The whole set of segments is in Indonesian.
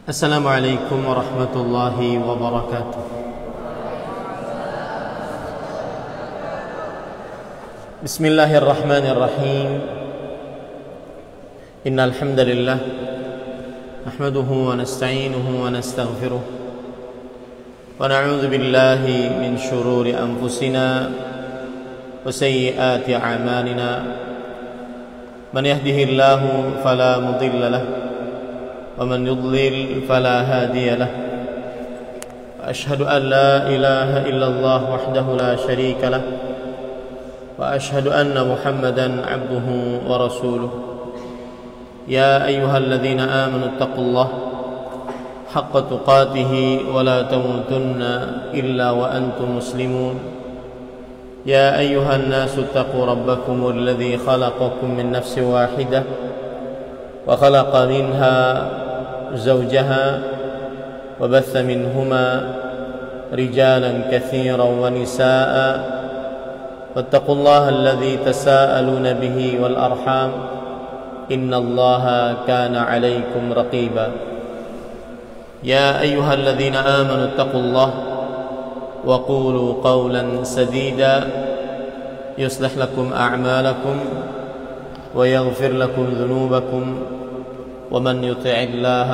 Assalamualaikum warahmatullahi wabarakatuh. Bismillahirrahmanirrahim. Innal hamdalillah nahmaduhu wa nasta'inuhu wa nastaghfiruh wa na'udzu billahi min shururi anfusina wa sayyiati a'malina. Man yahdihillahu fala mudilla lahu ومن يضلل فلا هادي له وأشهد أن لا إله إلا الله وحده لا شريك له وأشهد أن محمدا عبده ورسوله. يا أيها الذين آمنوا اتقوا الله حق تقاته ولا تموتن إلا وأنتم مسلمون. يا أيها الناس اتقوا ربكم الذي خلقكم من نفس واحدة وخلق منها زوجها وبث منهما رجالا كثيرا ونساء واتقوا الله الذي تساءلون به والأرحام إن الله كان عليكم رقيبا. يا أيها الذين آمنوا اتقوا الله وقولوا قولا سديدا يصلح لكم أعمالكم ويغفر لكم ذنوبكم ومن يطع الله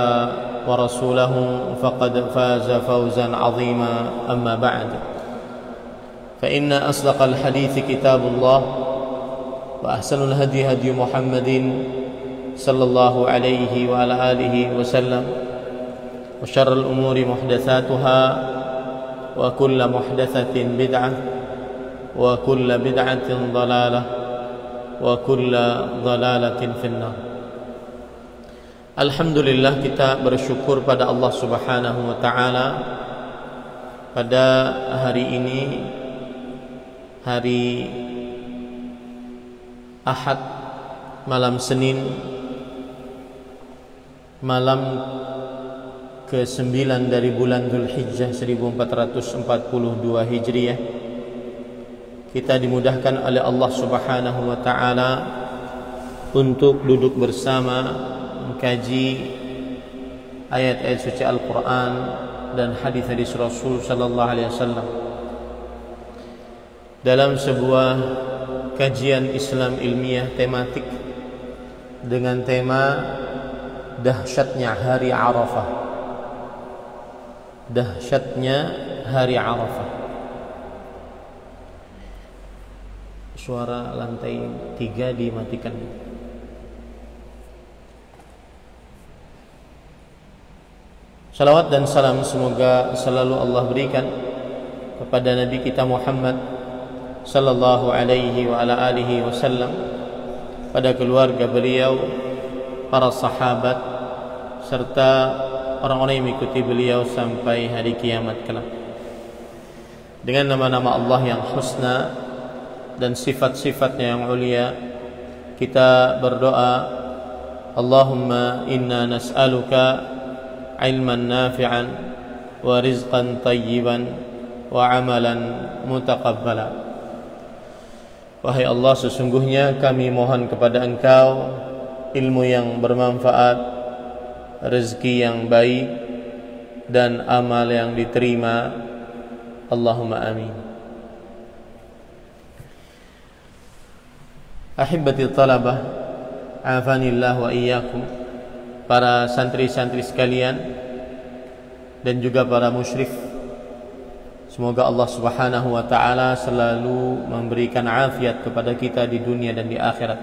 ورسوله فقد فاز فوزا عظيما. أما بعد فإن أصدق الحديث كتاب الله وأحسن الهدي هدي محمد صلى الله عليه وعلى آله وسلم وشر الأمور محدثاتها وكل محدثة بدعة وكل بدعة ضلالة وكل ضلالة في النار. Alhamdulillah, kita bersyukur pada Allah Subhanahu wa taala pada hari ini, hari Ahad, malam Senin, malam ke-9 dari bulan Dzulhijjah 1442 Hijriah. Kita dimudahkan oleh Allah Subhanahu wa taala untuk duduk bersama mengkaji ayat-ayat suci Al-Quran dan hadis-hadis Rasul sallallahu alaihi wasallam dalam sebuah kajian Islam ilmiah tematik dengan tema dahsyatnya hari Arafah. Dahsyatnya hari Arafah. Suara lantai 3 dimatikan. Salawat dan salam semoga selalu Allah berikan kepada Nabi kita Muhammad sallallahu alaihi wa ala alihi wasallam, pada keluarga beliau, para sahabat, serta orang-orang yang mengikuti beliau sampai hari kiamat kelak. Dengan nama-nama Allah yang husna dan sifat-sifatnya yang ulia, kita berdoa, Allahumma inna nas'aluka ilman nafi'an wa rizqan tayyiban wa amalan mutaqabbala. Wahai Allah, sesungguhnya kami mohon kepada Engkau ilmu yang bermanfaat, rezeki yang baik, dan amal yang diterima. Allahumma amin. Ahibbati talabah, afanillah wa iyyakum, para santri-santri sekalian dan juga para musyrif, semoga Allah Subhanahu wa taala selalu memberikan afiat kepada kita di dunia dan di akhirat.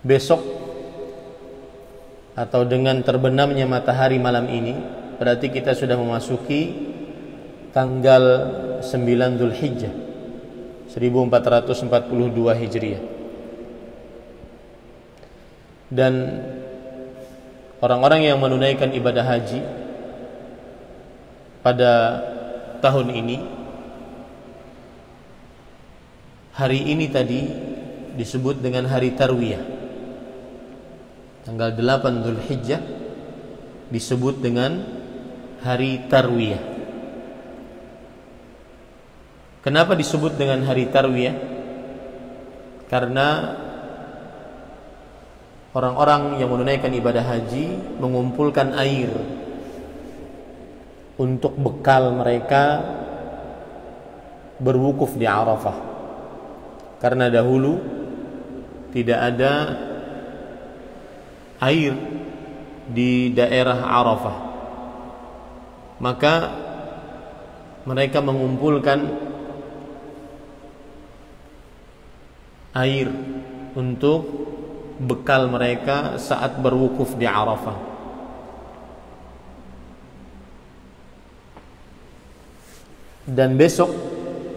Besok atau dengan terbenamnya matahari malam ini, berarti kita sudah memasuki tanggal 9 Dzulhijjah 1442 Hijriah. Dan orang-orang yang menunaikan ibadah haji pada tahun ini, hari ini tadi disebut dengan hari Tarwiyah. Tanggal 8 Dzulhijjah disebut dengan hari Tarwiyah. Kenapa disebut dengan hari Tarwiyah? Karena orang-orang yang menunaikan ibadah haji mengumpulkan air untuk bekal mereka berwukuf di Arafah. Karena dahulu tidak ada air di daerah Arafah, maka mereka mengumpulkan air untuk bekal mereka saat berwukuf di Arafah. Dan besok,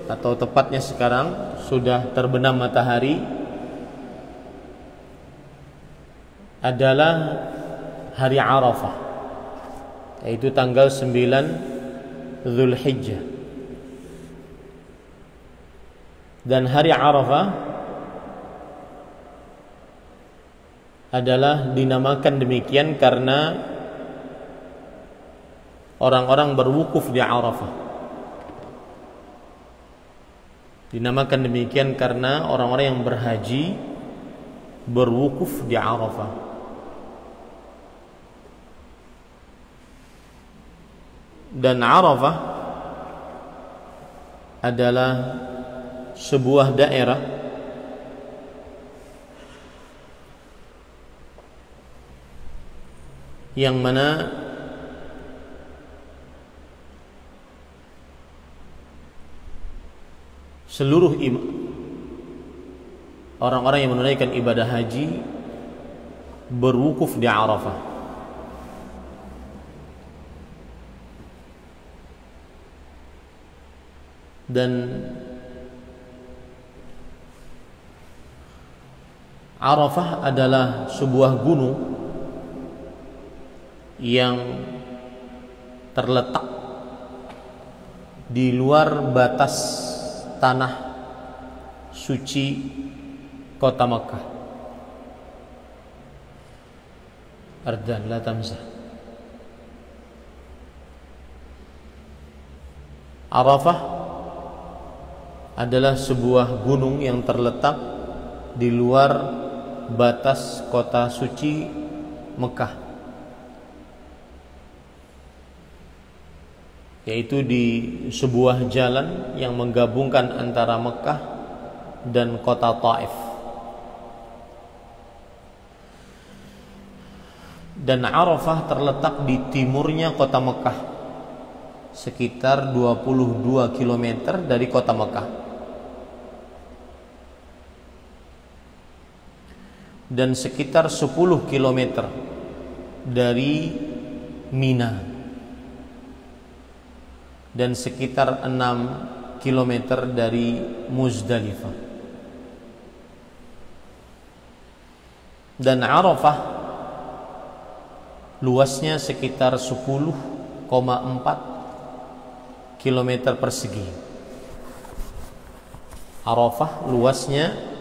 atau tepatnya sekarang, sudah terbenam matahari, adalah hari Arafah, yaitu tanggal 9 Zulhijjah. Dan hari Arafah adalah dinamakan demikian karena orang-orang berwukuf di Arafah. Dinamakan demikian karena orang-orang yang berhaji berwukuf di Arafah. Dan Arafah adalah sebuah daerah yang mana seluruh orang-orang yang menunaikan ibadah haji berwukuf di Arafah. Dan Arafah adalah sebuah gunung yang terletak di luar batas tanah suci kota Makkah. Ardan la tamzah. Arafah adalah sebuah gunung yang terletak di luar batas kota suci Mekah, yaitu di sebuah jalan yang menggabungkan antara Mekah dan kota Taif. Dan Arafah terletak di timurnya kota Mekah, sekitar 22 km dari kota Mekah. Dan sekitar 10 km dari Mina, dan sekitar 6 km dari Muzdalifah. Dan Arafah luasnya sekitar 10,4 km persegi. Arafah luasnya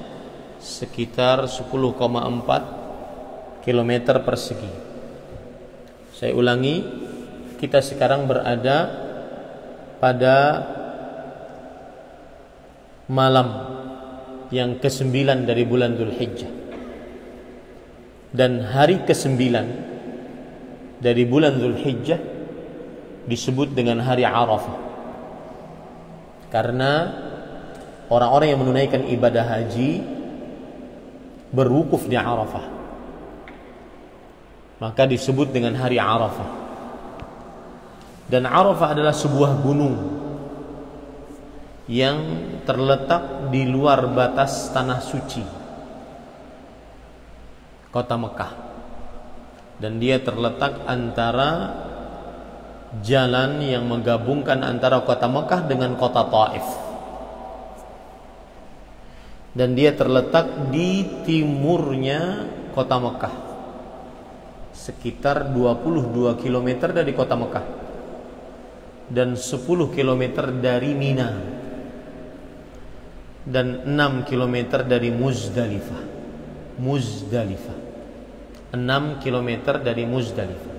sekitar 10,4 km persegi. Saya ulangi, kita sekarang berada pada malam yang ke-9 dari bulan Dzulhijjah, dan hari ke-9 dari bulan Dzulhijjah disebut dengan hari Arafah karena orang-orang yang menunaikan ibadah haji berwukuf di Arafah, maka disebut dengan hari Arafah. Dan Arafah adalah sebuah gunung yang terletak di luar batas tanah suci kota Mekah, dan dia terletak antara jalan yang menggabungkan antara kota Mekah dengan kota Taif. Dan dia terletak di timurnya kota Mekah, sekitar 22 km dari kota Mekah, dan 10 km dari Mina, dan 6 km dari Muzdalifah. 6 km dari Muzdalifah.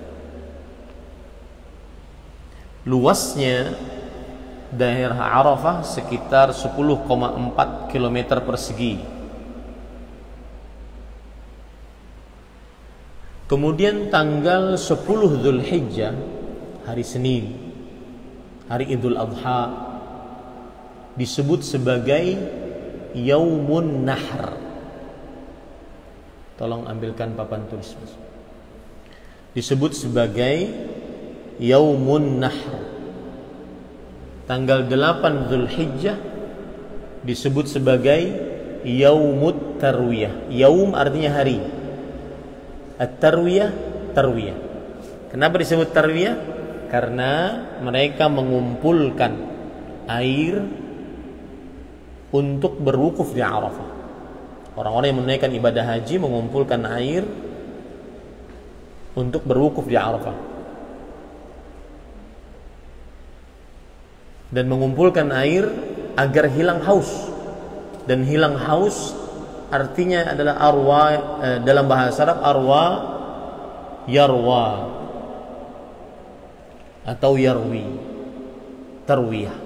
Luasnya daerah Arafah sekitar 10,4 km persegi. Kemudian tanggal 10 Dzulhijjah, hari Senin, hari Idul Adha, disebut sebagai Yaumun Nahr. Tolong ambilkan papan tulis, Mas. Disebut sebagai Yaumun Nahr. Tanggal 8 Dzulhijjah disebut sebagai Yaumut Tarwiyah. Yaum artinya hari. At-Tarwiyah, tarwiyah. Kenapa disebut tarwiyah? Karena mereka mengumpulkan air untuk berwukuf di Arafah. Orang-orang yang menunaikan ibadah haji mengumpulkan air untuk berwukuf di Arafah. Dan mengumpulkan air agar hilang haus. Dan hilang haus artinya adalah arwa, dalam bahasa Arab arwa yarwa atau yarwi, tarwiyah.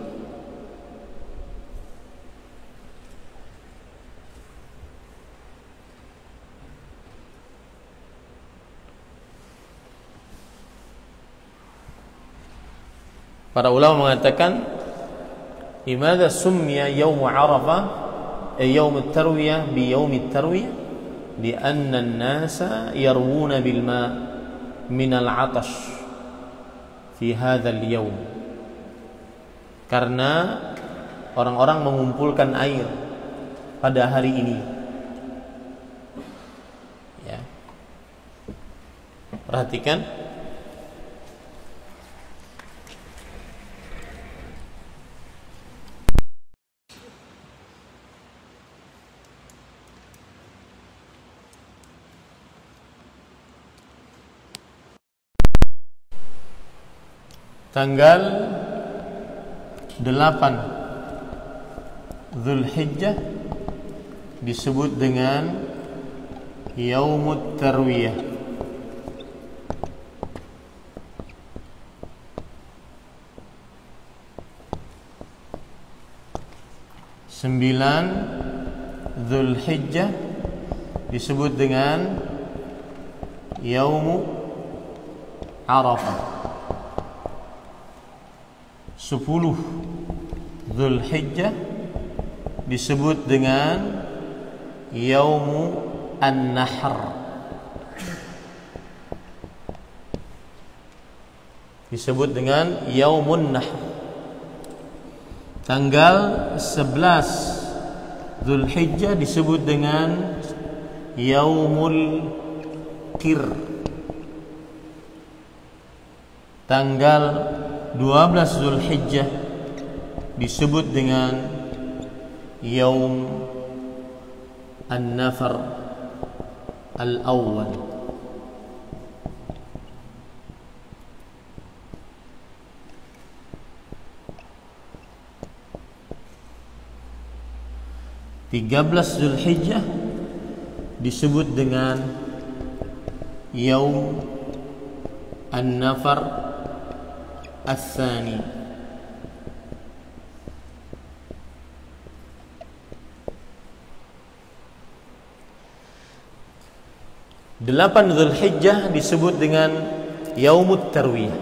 Para ulama mengatakan limadza summiya yaum Arafah يوم التروية بيوم التروية لأن الناس يروون بالماء من العطش في هذا اليوم. Karena orang-orang mengumpulkan air pada hari ini. Ya. Perhatikan. Tanggal 8 Dzulhijjah disebut dengan Yaumut Tarwiyah. Sembilan Dzulhijjah disebut dengan Yaumu Arafah. 10 Dzulhijjah disebut dengan Yaumu An-Nahr. Disebut dengan Yaumun Nahr. Tanggal 11 Dzulhijjah disebut dengan Yaumul Qir. Tanggal 12 Dzulhijjah disebut dengan Yaum An-Nafar Al-Awwal. Tiga belas Dzulhijjah disebut dengan Yaum An-Nafar As-Sani. 8 Dzulhijjah disebut dengan Yaumut Tarwiyah.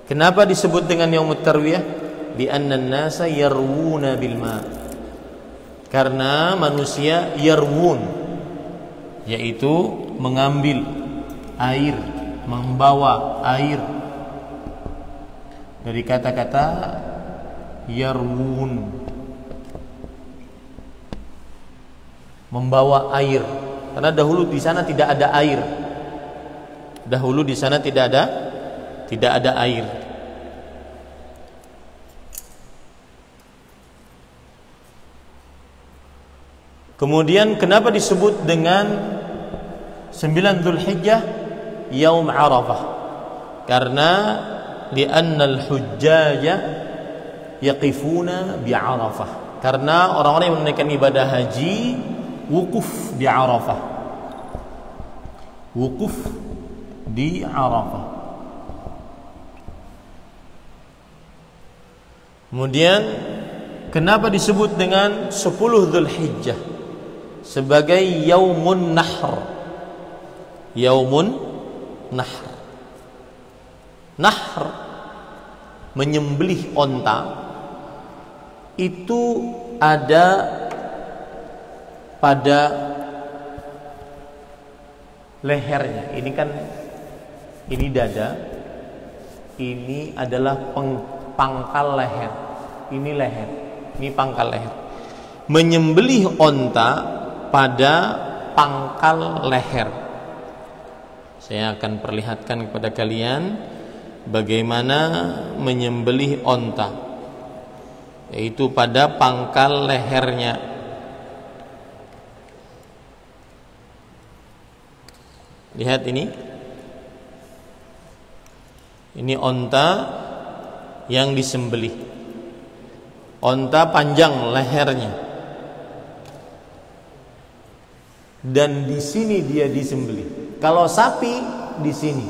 Kenapa disebut dengan Yaumut Tarwiyah? Bi anna an-nasa yarwuna bil ma. Karena manusia yarwun, yaitu mengambil air, membawa air. Dari kata-kata yarwun, membawa air. Karena dahulu di sana tidak ada air. Dahulu di sana tidak ada air. Kemudian kenapa disebut dengan 9 Dzulhijjah Yaum Arafah? Karena li'anna al-hujjaja yaqifuna bi Arafah. Karena orang-orang yang menunaikan ibadah haji wukuf di Arafah. Wukuf di Arafah. Kemudian kenapa disebut dengan 10 Dzulhijjah sebagai Yaumun Nahr? Yaumun Nahr. Nahr, menyembelih onta, itu ada pada lehernya. Ini kan, ini dada, ini adalah pangkal leher. Ini leher, ini pangkal leher. Menyembelih onta pada pangkal leher. Saya akan perlihatkan kepada kalian bagaimana menyembelih onta, yaitu pada pangkal lehernya. Lihat ini. Ini onta yang disembelih. Onta panjang lehernya. Dan di sini dia disembelih. Kalau sapi di sini,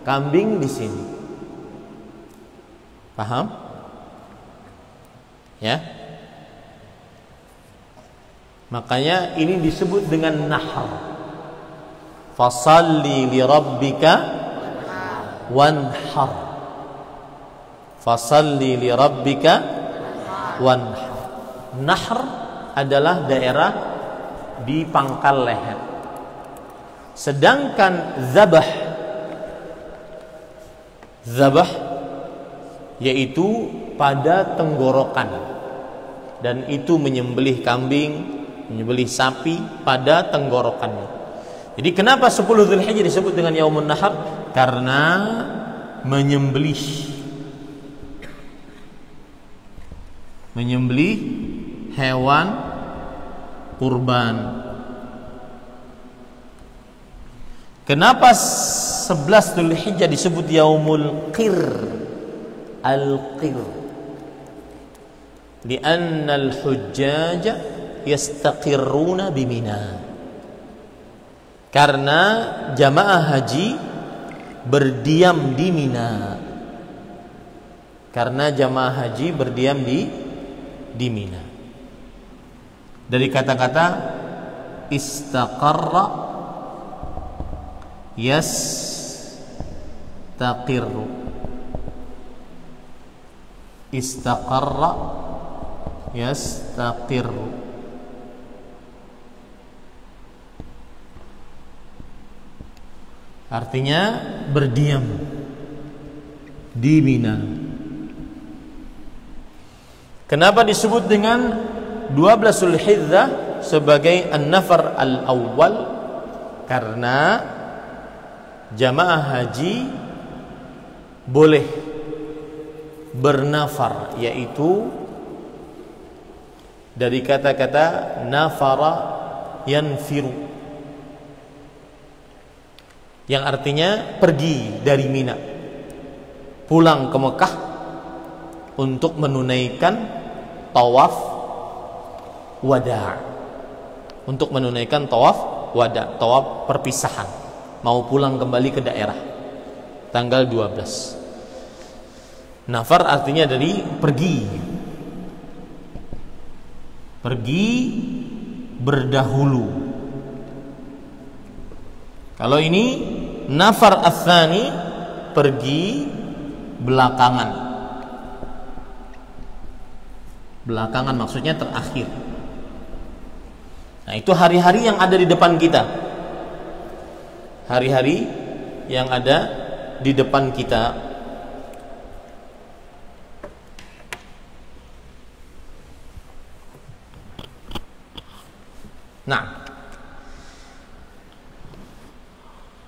kambing di sini. Paham? Ya. Makanya ini disebut dengan nahr. Fasalli li rabbika wanhar. Fasalli li rabbika wanhar. Nahr adalah daerah di pangkal leher. Sedangkan zabah yaitu pada tenggorokan, dan itu menyembelih kambing, menyembelih sapi pada tenggorokannya. Jadi kenapa 10 Dzulhijjah disebut dengan Yaumun Nahr? Karena menyembelih hewan kurban. Kenapa 11 Dzulhijjah disebut Yaumul Qir? Al-Qir. Lianna al-hujjaj yastaqirruna bi Mina. Karena jamaah haji berdiam di Mina. Karena jamaah haji berdiam di Mina. Dari kata-kata istaqarra yastaqirru. Istaqarra yastaqirru. Artinya berdiam di Mina. Kenapa disebut dengan 12 Dzulhijjah sebagai an-nafar al-awwal? Karena jamaah haji boleh bernafar, yaitu dari kata-kata nafara yanfiru, yang artinya pergi dari Mina, pulang ke Mekah untuk menunaikan tawaf wada, untuk menunaikan tawaf wada, tawaf perpisahan, mau pulang kembali ke daerah tanggal 12. Nafar artinya dari pergi berdahulu. Kalau ini nafar ats-tsani, pergi belakangan. Belakangan maksudnya terakhir. Nah, itu hari-hari yang ada di depan kita. Hari-hari yang ada di depan kita. Nah,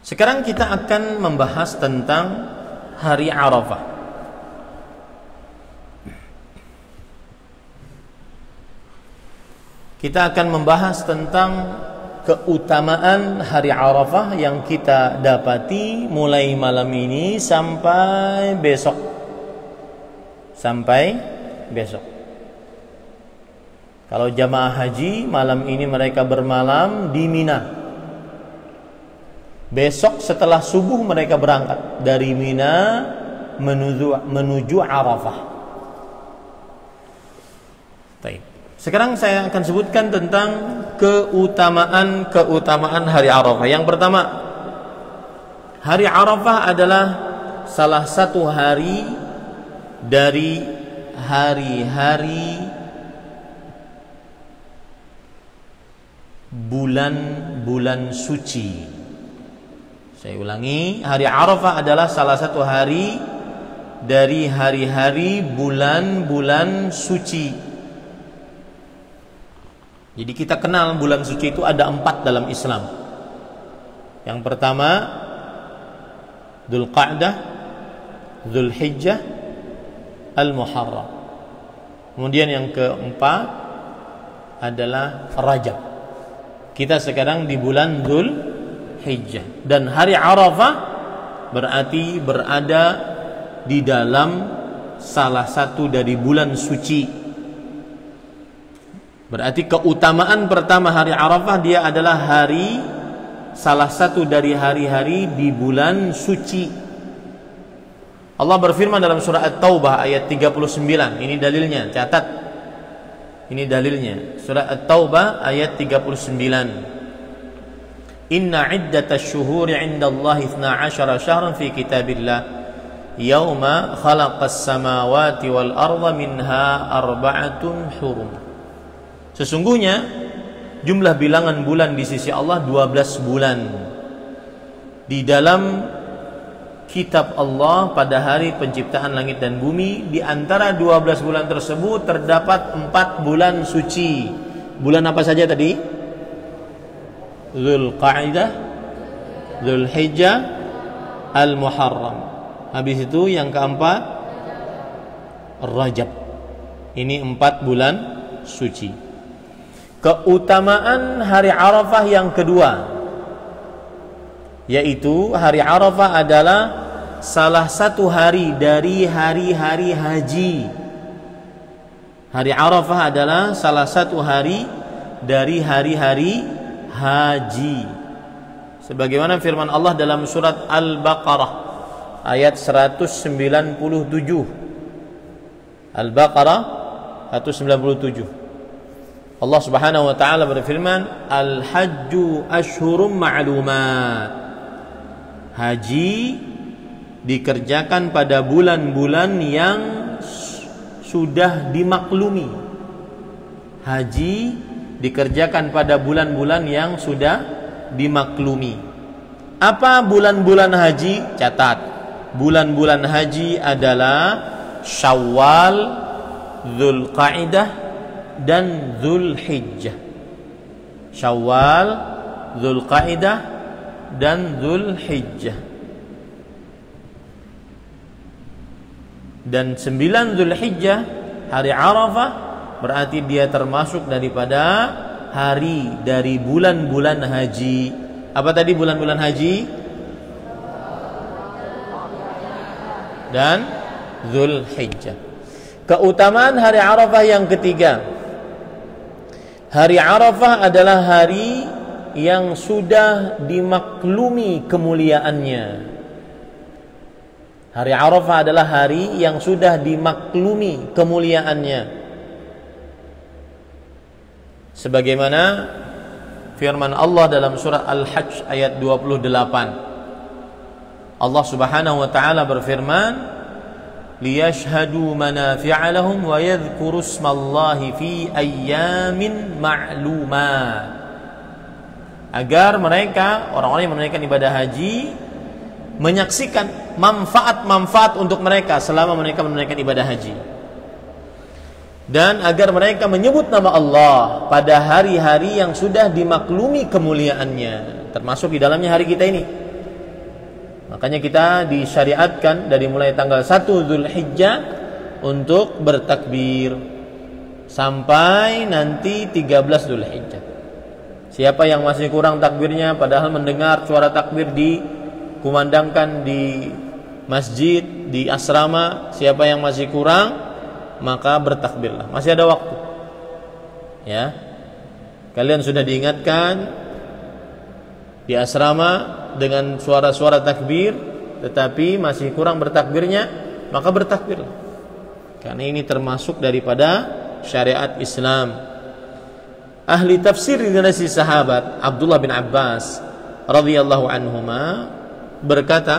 sekarang kita akan membahas tentang hari Arafah. Kita akan membahas tentang keutamaan hari Arafah yang kita dapati mulai malam ini sampai besok. Sampai besok. Kalau jamaah haji malam ini mereka bermalam di Mina. Besok setelah subuh mereka berangkat dari Mina menuju Arafah. Baik. Sekarang saya akan sebutkan tentang keutamaan hari Arafah. Yang pertama, Hari Arafah adalah salah satu hari dari hari-hari bulan-bulan suci. Saya ulangi, hari Arafah adalah salah satu hari dari hari-hari bulan-bulan suci. Jadi kita kenal bulan suci itu ada 4 dalam Islam. Yang pertama Dzulqa'dah, Dzulhijjah, Al-Muharram. Kemudian yang keempat adalah Rajab. Kita sekarang di bulan Dzulhijjah. Dan hari Arafah berarti berada di dalam salah satu dari bulan suci. Berarti keutamaan pertama hari Arafah, dia adalah hari salah satu dari hari-hari di bulan suci. Allah berfirman dalam surah At-Taubah ayat 39. Ini dalilnya, catat. Ini dalilnya. Surah At-Taubah ayat 39. Inna iddatasy syuhuri 'indallahi 12 syahran fi kitabillah yauma khalaqas samawati wal arda minha arba'atun hurum. Sesungguhnya jumlah bilangan bulan di sisi Allah 12 bulan. Di dalam kitab Allah pada hari penciptaan langit dan bumi, di antara 12 bulan tersebut terdapat 4 bulan suci. Bulan apa saja tadi? Dzulqa'dah, Dzulhijjah, Al-Muharram. Habis itu yang keempat Rajab. Ini 4 bulan suci. Keutamaan hari Arafah yang kedua, yaitu hari Arafah adalah salah satu hari dari hari-hari haji. Hari Arafah adalah salah satu hari dari hari-hari haji. Sebagaimana firman Allah dalam surat Al-Baqarah ayat 197. Al-Baqarah 197. Allah Subhanahu wa taala berfirman, Al-hajju asyhurum ma'lumat. Haji dikerjakan pada bulan-bulan yang sudah dimaklumi. Haji dikerjakan pada bulan-bulan yang sudah dimaklumi. Apa bulan-bulan haji? Catat. Bulan-bulan haji adalah Syawal, Dzulqa'dah dan Dzulhijjah. Syawal, Dzulqa'dah dan Dzulhijjah. Dan 9 Dzulhijjah, hari Arafah, berarti dia termasuk daripada hari dari bulan-bulan haji. Apa tadi bulan-bulan haji? Dan Dzulhijjah. Keutamaan hari Arafah yang ketiga, hari Arafah adalah hari yang sudah dimaklumi kemuliaannya. Hari Arafah adalah hari yang sudah dimaklumi kemuliaannya. Sebagaimana firman Allah dalam surah Al-Hajj ayat 28. Allah Subhanahu wa taala berfirman, liyashhadu manafi'a lahum wa yadhkuru ismallahi fi ayyamin ma'lumat. Agar mereka, orang-orang yang menunaikan ibadah haji, menyaksikan manfaat-manfaat untuk mereka selama mereka menunaikan ibadah haji. Dan agar mereka menyebut nama Allah pada hari-hari yang sudah dimaklumi kemuliaannya, termasuk di dalamnya hari kita ini. Makanya kita disyariatkan dari mulai tanggal 1 Dzulhijjah untuk bertakbir sampai nanti 13 Dzulhijjah. Siapa yang masih kurang takbirnya padahal mendengar suara takbir dikumandangkan di masjid, di asrama, siapa yang masih kurang maka bertakbirlah. Masih ada waktu. Ya. Kalian sudah diingatkan di asrama dengan suara-suara takbir, tetapi masih kurang bertakbirnya, maka bertakbirlah. Karena ini termasuk daripada syariat Islam. Ahli tafsir generasi sahabat Abdullah bin Abbas radhiyallahu anhuma berkata,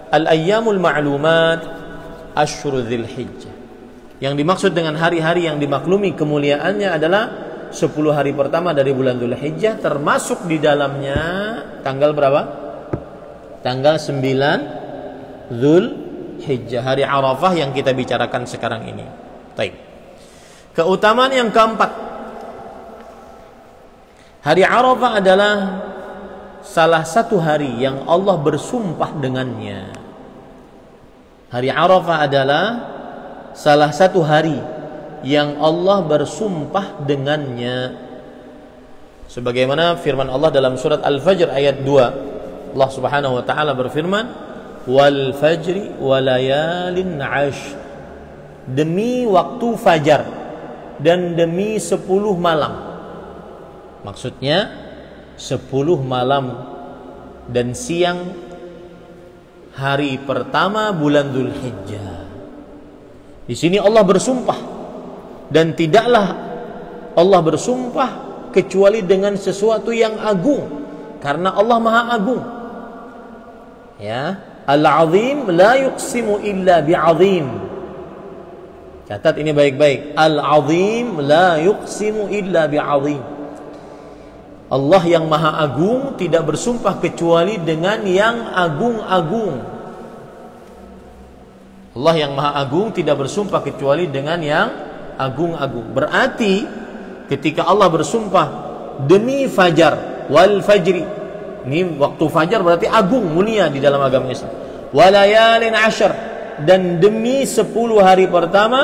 al-ayyamul ma'lumat asyhurul dzulhijjah. Yang dimaksud dengan hari-hari yang dimaklumi kemuliaannya adalah 10 hari pertama dari bulan Dzulhijjah, termasuk di dalamnya tanggal berapa? Tanggal 9 Dzulhijjah, hari Arafah yang kita bicarakan sekarang ini. Baik. Keutamaan yang keempat, hari Arafah adalah salah satu hari yang Allah bersumpah dengannya. Hari Arafah adalah salah satu hari yang Allah bersumpah dengannya. Sebagaimana firman Allah dalam surat Al-Fajr ayat 2. Allah Subhanahu wa taala berfirman, "Wal fajri wa layalin 'ashr." Demi waktu fajar dan demi 10 malam. Maksudnya 10 malam dan siang hari pertama bulan Dzulhijjah. Di sini Allah bersumpah, dan tidaklah Allah bersumpah kecuali dengan sesuatu yang agung, karena Allah Maha Agung. Ya, Al-Azim la yuqsimu illa bi'azim. Catat ini baik-baik. Al-Azim la yuqsimu illa bi'azim. Allah yang Maha Agung tidak bersumpah kecuali dengan yang agung-agung. Allah yang Maha Agung tidak bersumpah kecuali dengan yang agung-agung. Berarti ketika Allah bersumpah demi fajar, wal fajri, ini waktu fajar berarti agung, mulia di dalam agama Islam. Walayalin 'ashr, dan demi 10 hari pertama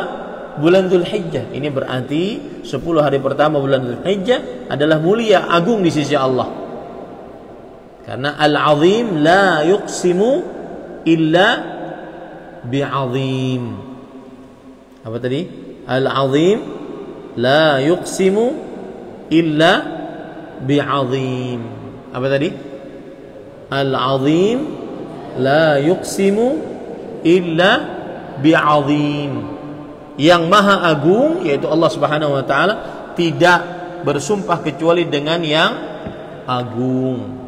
bulan Dzulhijjah. Ini berarti 10 hari pertama bulan Dzulhijjah adalah mulia, agung di sisi Allah. Karena Al-Azim la yuqsimu illa bi'azim. Apa tadi? Al-Azim la yuqsimu illa bi'azim. Apa tadi? Al-Azim la yuqsimu illa bi'azim. Yang Maha Agung yaitu Allah Subhanahu wa taala tidak bersumpah kecuali dengan yang agung.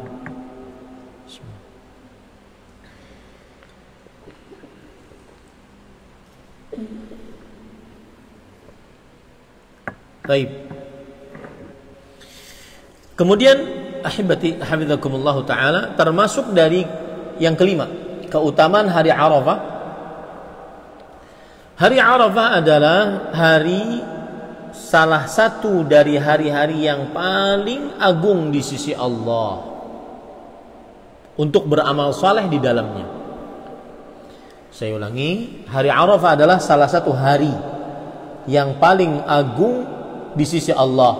Baik. Kemudian ahibati hafizakumullah taala, termasuk dari yang kelima, keutamaan hari Arafah. Hari Arafah adalah hari, salah satu dari hari-hari yang paling agung di sisi Allah untuk beramal saleh di dalamnya. Saya ulangi, hari Arafah adalah salah satu hari yang paling agung di sisi Allah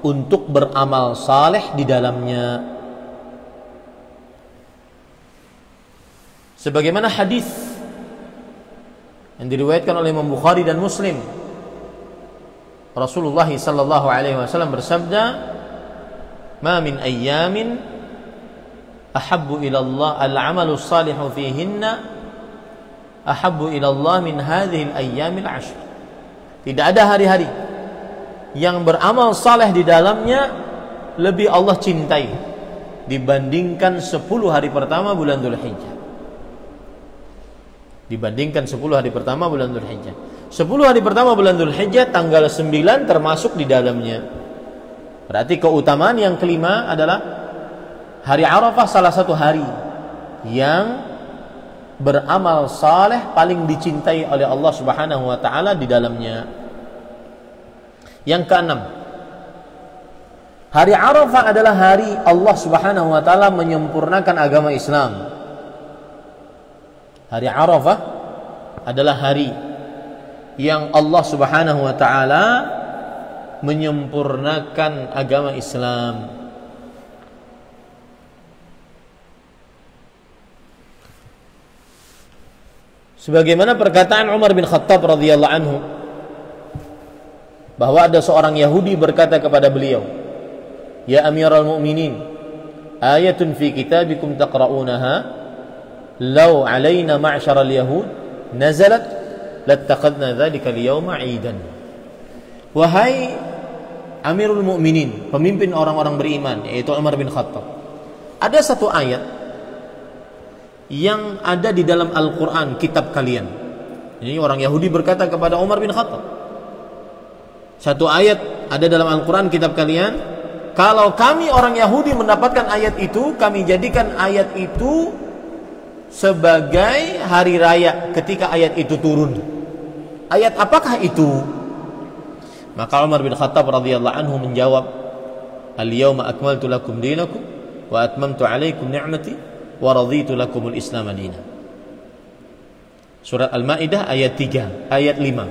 untuk beramal saleh di dalamnya. Sebagaimana hadis yang diriwayatkan oleh Imam Bukhari dan Muslim, Rasulullah sallallahu alaihi wasallam bersabda, "Ma min ayyamin ahabbu ila Allah al-'amalu salihu fihinna ahabbu ila Allah min hadhihi al-ayyamil 'ashr." Tidak ada hari-hari yang beramal saleh di dalamnya lebih Allah cintai dibandingkan 10 hari pertama bulan Dzulhijjah. Dibandingkan 10 hari pertama bulan Dzulhijjah. 10 hari pertama bulan Dzulhijjah tanggal 9 termasuk di dalamnya. Berarti keutamaan yang kelima adalah hari Arafah salah satu hari yang beramal saleh paling dicintai oleh Allah Subhanahu wa taala di dalamnya. Yang keenam, hari Arafah adalah hari Allah Subhanahu wa taala menyempurnakan agama Islam. Hari Arafah adalah hari yang Allah Subhanahu wa taala menyempurnakan agama Islam. Sebagaimana perkataan Umar bin Khattab radhiyallahu anhu, bahwa ada seorang Yahudi berkata kepada beliau, "Ya Amirul Mu'minin, ayatun fi kitabikum taqra'unaha law 'alaina ma'syaral yahud nazalat lattaqadna dzalika al-yawma 'idan." Wahai Amirul Mu'minin, pemimpin orang-orang beriman, yaitu Umar bin Khattab, ada satu ayat yang ada di dalam Al-Quran, kitab kalian. Ini orang Yahudi berkata kepada Umar bin Khattab, satu ayat ada dalam Al-Quran, kitab kalian, kalau kami orang Yahudi mendapatkan ayat itu, kami jadikan ayat itu sebagai hari raya ketika ayat itu turun. Ayat apakah itu? Maka Umar bin Khattab radhiyallahu anhu menjawab, al-yawma akmaltu lakum dinakum wa atmamtu alaikum ni'mati wa raditu lakumul Islam madina. Surat Al-Maidah ayat 3, ayat 5.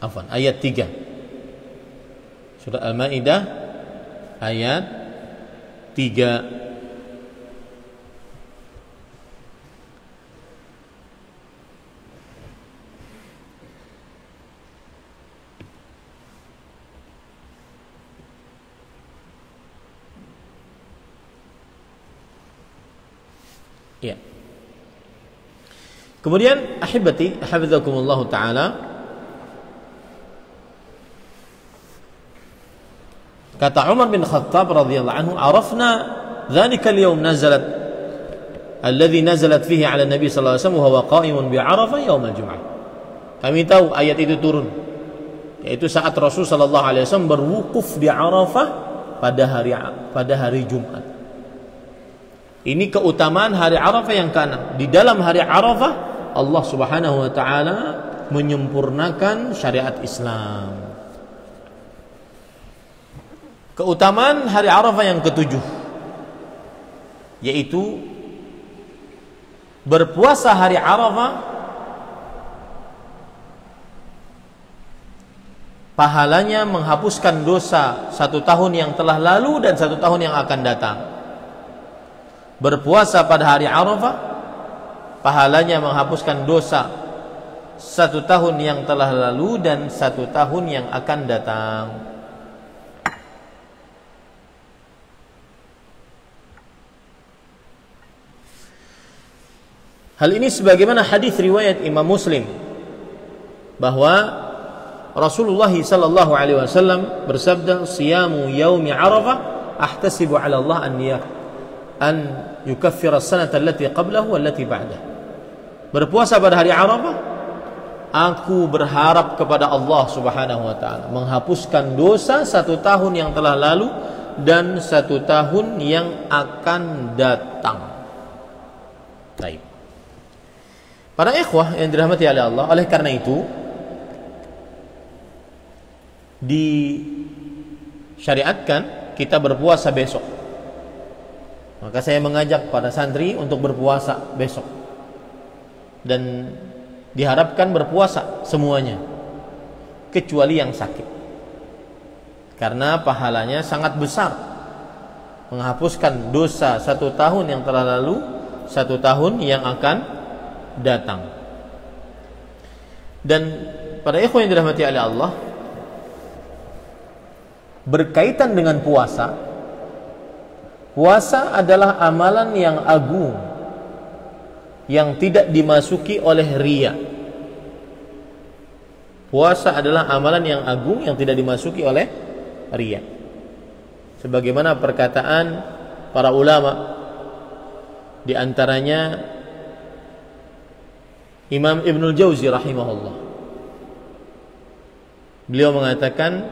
Afwan, ayat 3. Surat Al-Maidah ayat 3. Ya. Kemudian ahibati hafizakumullah taala, kata Umar bin Khattab radhiyallahu anhu, arafna dzalika al-yawm nazalat alladhi nazalat fihi 'ala Nabi sallallahu alaihi wasallam wa huwa qa'imun bi Arafah yaum al-jum'ah. Kami tahu ayat itu turun, yaitu saat Rasul sallallahu alaihi wasallam berwukuf di Arafah pada hari Jumat. Ini keutamaan hari Arafah yang ke-6. Di dalam hari Arafah Allah Subhanahu wa taala menyempurnakan syariat Islam. Keutamaan hari Arafah yang ke-7, yaitu berpuasa hari Arafah pahalanya menghapuskan dosa 1 tahun yang telah lalu dan 1 tahun yang akan datang. Berpuasa pada hari Arafah pahalanya menghapuskan dosa 1 tahun yang telah lalu dan 1 tahun yang akan datang. Hal ini sebagaimana hadis riwayat Imam Muslim bahwa Rasulullah sallallahu alaihi wasallam bersabda, "Siyamu yaumi Arafah ahtasibu 'ala Allah an yukaffira as-sanata allati qablahu wallati ba'dah." Berpuasa pada hari Arafah, aku berharap kepada Allah Subhanahu wa taala menghapuskan dosa 1 tahun yang telah lalu dan 1 tahun yang akan datang. Baik. Para ikhwah yang dirahmati oleh Allah, oleh karena itu disyariatkan kita berpuasa besok. Maka saya mengajak para santri untuk berpuasa besok, dan diharapkan berpuasa semuanya kecuali yang sakit, karena pahalanya sangat besar, menghapuskan dosa 1 tahun yang telah lalu, 1 tahun yang akan datang. Dan para ikhwan yang dirahmati oleh Allah, berkaitan dengan puasa, puasa adalah amalan yang agung yang tidak dimasuki oleh riya. Puasa adalah amalan yang agung yang tidak dimasuki oleh riya. Sebagaimana perkataan para ulama, di antaranya Imam Ibnul Jauzi rahimahullah. Beliau mengatakan,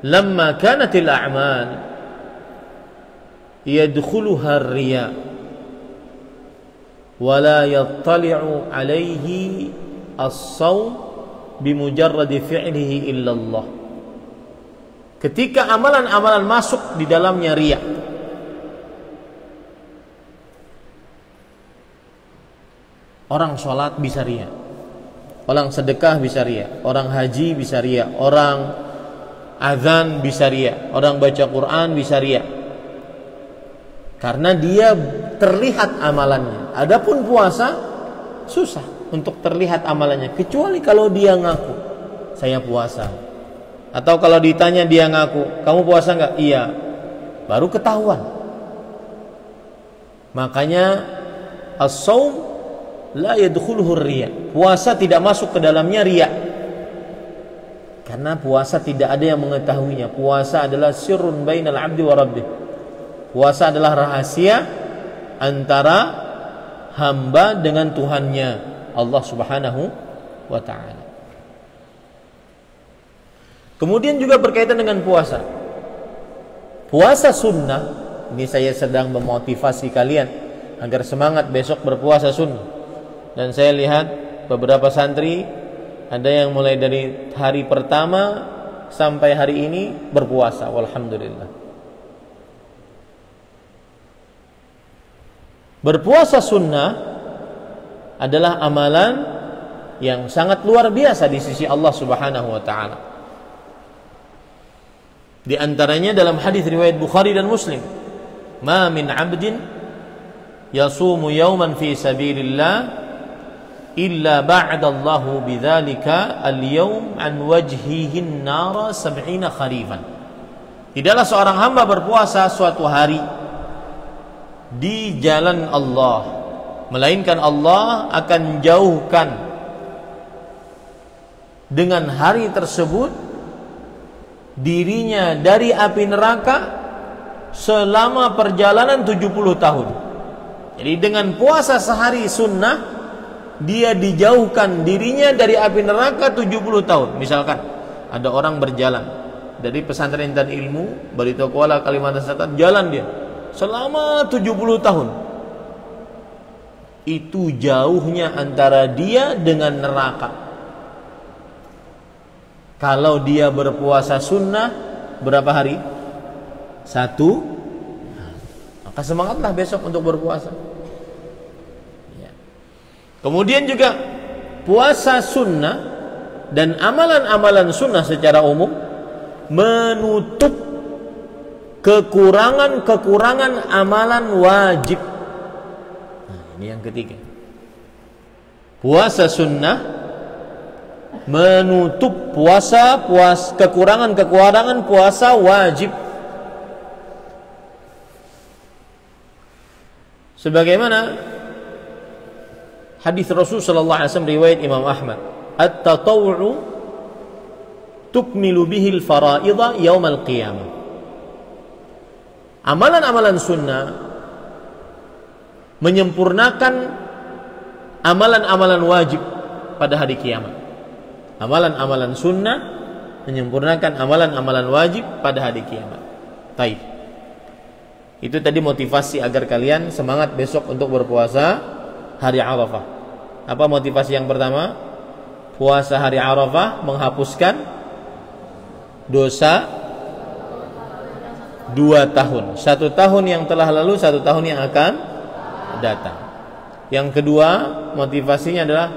"Lamma kanatil a'mal yadkhuluha ar-riya wa la yattali'u 'alayhi as-shaum bimujarradi fi'lihi illa Allah." Ketika amalan-amalan masuk di dalamnya riya, orang sholat bisa riya, orang sedekah bisa riya, orang haji bisa riya, orang azan bisa riya, orang baca Quran bisa riya, karena dia terlihat amalannya. Adapun puasa susah untuk terlihat amalannya, kecuali kalau dia ngaku saya puasa, atau kalau ditanya dia ngaku kamu puasa enggak, iya, baru ketahuan. Makanya as-shaum la yadkhuluhu riya, puasa tidak masuk ke dalamnya riya, karena puasa tidak ada yang mengetahuinya. Puasa adalah sirrun bainal abdi wa rabbih. Puasa adalah rahasia antara hamba dengan Tuhannya, Allah Subhanahu wa ta'ala. Kemudian juga berkaitan dengan puasa. Puasa sunnah, ini saya sedang memotivasi kalian agar semangat besok berpuasa sunnah. Dan saya lihat beberapa santri ada yang mulai dari hari pertama sampai hari ini berpuasa, walhamdulillah. Berpuasa sunnah adalah amalan yang sangat luar biasa di sisi Allah Subhanahu wa ta'ala. Di antaranya dalam hadis riwayat Bukhari dan Muslim, "Ma min 'abdin yasumu yawman fi sabilillah illa ba'dallahu bidzalika al-yawm an wajhihi an-nara 70 kharifan." Tidaklah seorang hamba berpuasa suatu hari di jalan Allah, melainkan Allah akan jauhkan dengan hari tersebut dirinya dari api neraka selama perjalanan 70 tahun. Jadi dengan puasa sehari sunnah, dia dijauhkan dirinya dari api neraka 70 tahun. Misalkan ada orang berjalan dari pesantren Intan Ilmu Barito Kuala Kalimantan Selatan, jalan dia selama 70 tahun. Itu jauhnya antara dia dengan neraka. Kalau dia berpuasa sunnah berapa hari? 1. Maka semangatlah besok untuk berpuasa. Ya. Kemudian juga puasa sunnah dan amalan-amalan sunnah secara umum menutup kekurangan-kekurangan amalan wajib. Nah, ini yang ketiga. Puasa sunnah menutup kekurangan-kekurangan puasa wajib. Sebagaimana hadis Rasul sallallahu alaihi wasallam riwayat Imam Ahmad, "At-tatawwu tukmilu bihi al-fara'idha yaum al-qiyamah." Amalan-amalan sunnah menyempurnakan amalan-amalan wajib pada hari kiamat. Amalan-amalan sunnah menyempurnakan amalan-amalan wajib pada hari kiamat. Baik. Itu tadi motivasi agar kalian semangat besok untuk berpuasa hari Arafah. Apa motivasi yang pertama? Puasa hari Arafah menghapuskan dosa 2 tahun. 1 tahun yang telah lalu, 1 tahun yang akan datang. Yang kedua, motivasinya adalah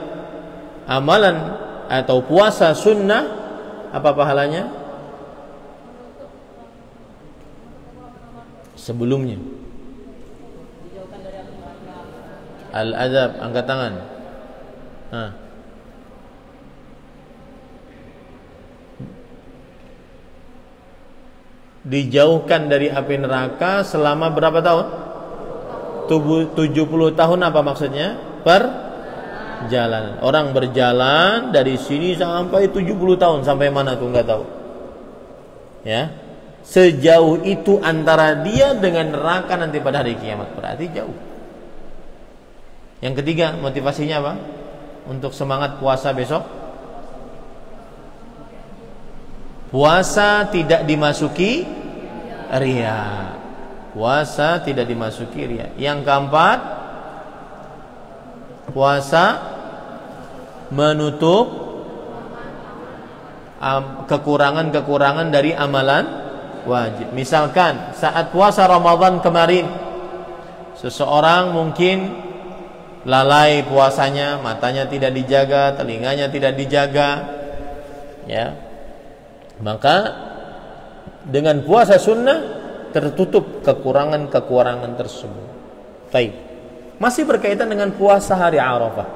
amalan atau puasa sunnah, apa pahalanya? Sebelumnya Al-Adab, angkat tangan. Dijauhkan dari api neraka selama berapa tahun? 70 tahun. Apa maksudnya? Perjalanan. Orang berjalan dari sini sampai 70 tahun. Sampai mana tuh nggak tahu. Ya, sejauh itu antara dia dengan neraka nanti pada hari kiamat. Berarti jauh. Yang ketiga, motivasinya apa? Untuk semangat puasa besok. Puasa tidak dimasuki riya. Puasa tidak dimasuki riya. Yang keempat, puasa menutup kekurangan-kekurangan dari amalan wajib. Misalkan saat puasa Ramadan kemarin, seseorang mungkin lalai puasanya, matanya tidak dijaga, telinganya tidak dijaga, ya, maka dengan puasa sunnah tertutup kekurangan-kekurangan tersebut. Baik. Masih berkaitan dengan puasa hari Arafah.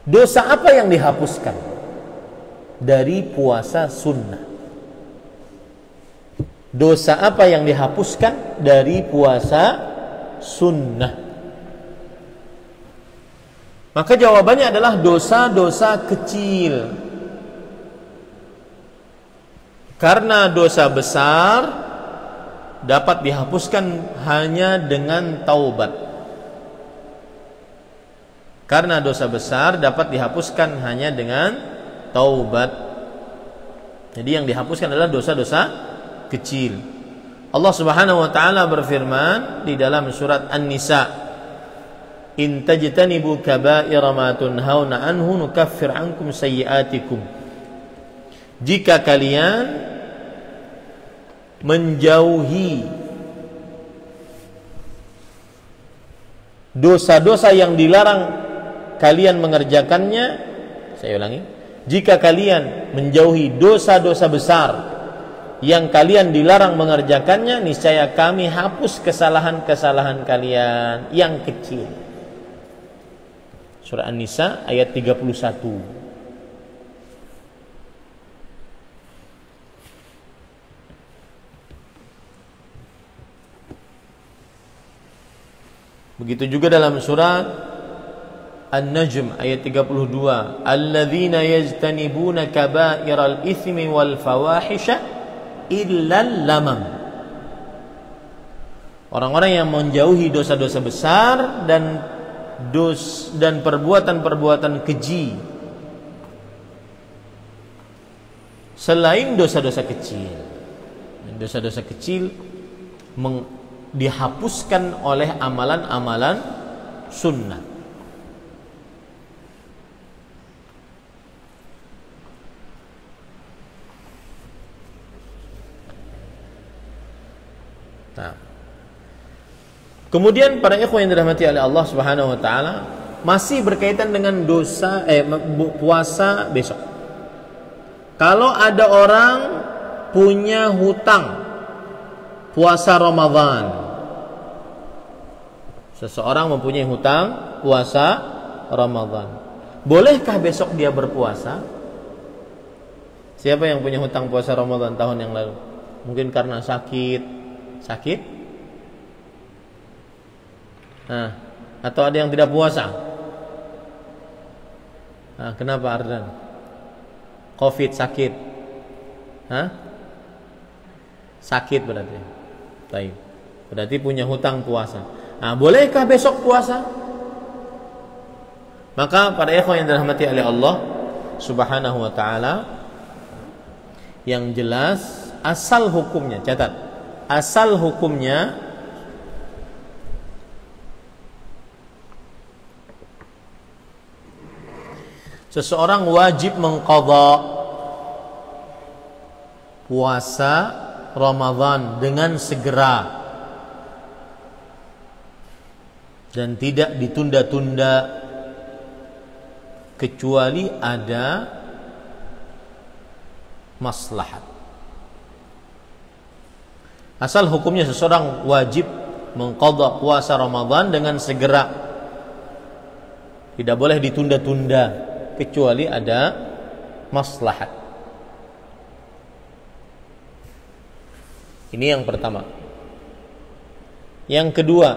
Dosa apa yang dihapuskan dari puasa sunnah? Dosa apa yang dihapuskan dari puasa sunnah? Maka jawabannya adalah dosa-dosa kecil. Karena dosa besar dapat dihapuskan hanya dengan taubat. Karena dosa besar dapat dihapuskan hanya dengan taubat. Jadi yang dihapuskan adalah dosa-dosa kecil. Allah Subhanahu wa taala berfirman di dalam surat An-Nisa, "In tajtanibu kaba'ira ma tunhauna anhu nukaffir ankum sayyi'atikum." Jika kalian menjauhi dosa-dosa yang dilarang kalian mengerjakannya, saya ulangi, jika kalian menjauhi dosa-dosa besar yang kalian dilarang mengerjakannya, niscaya kami hapus kesalahan-kesalahan kalian yang kecil. Surah An-Nisa ayat 31. Begitu juga dalam surat An-Najm ayat 32, "Alladzina yajtanibuna kaba'iral itsmi wal fawahisha illal lamam." Orang-orang yang menjauhi dosa-dosa besar dan perbuatan-perbuatan keji selain dosa-dosa kecil. Dosa-dosa kecil dihapuskan oleh amalan-amalan sunnah. Nah, kemudian para ikhwan yang dirahmati oleh Allah Subhanahu wa taala, masih berkaitan dengan puasa besok. Kalau ada orang punya hutang puasa Ramadan, seseorang mempunyai hutang puasa Ramadan, bolehkah besok dia berpuasa? Siapa yang punya hutang puasa Ramadan tahun yang lalu? Mungkin karena sakit? Nah, atau ada yang tidak puasa? Nah, kenapa Ardan? Covid, sakit? Sakit berarti. Baik. Berarti punya hutang puasa. Nah, bolehkah besok puasa? Maka para ikhwan yang dirahmati oleh Allah Subhanahu wa taala, yang jelas asal hukumnya, catat, asal hukumnya seseorang wajib mengqadha puasa Ramadan dengan segera dan tidak ditunda-tunda kecuali ada maslahat. Asal hukumnya seseorang wajib mengqadha puasa Ramadan dengan segera, tidak boleh ditunda-tunda kecuali ada maslahat. Ini yang pertama. Yang kedua,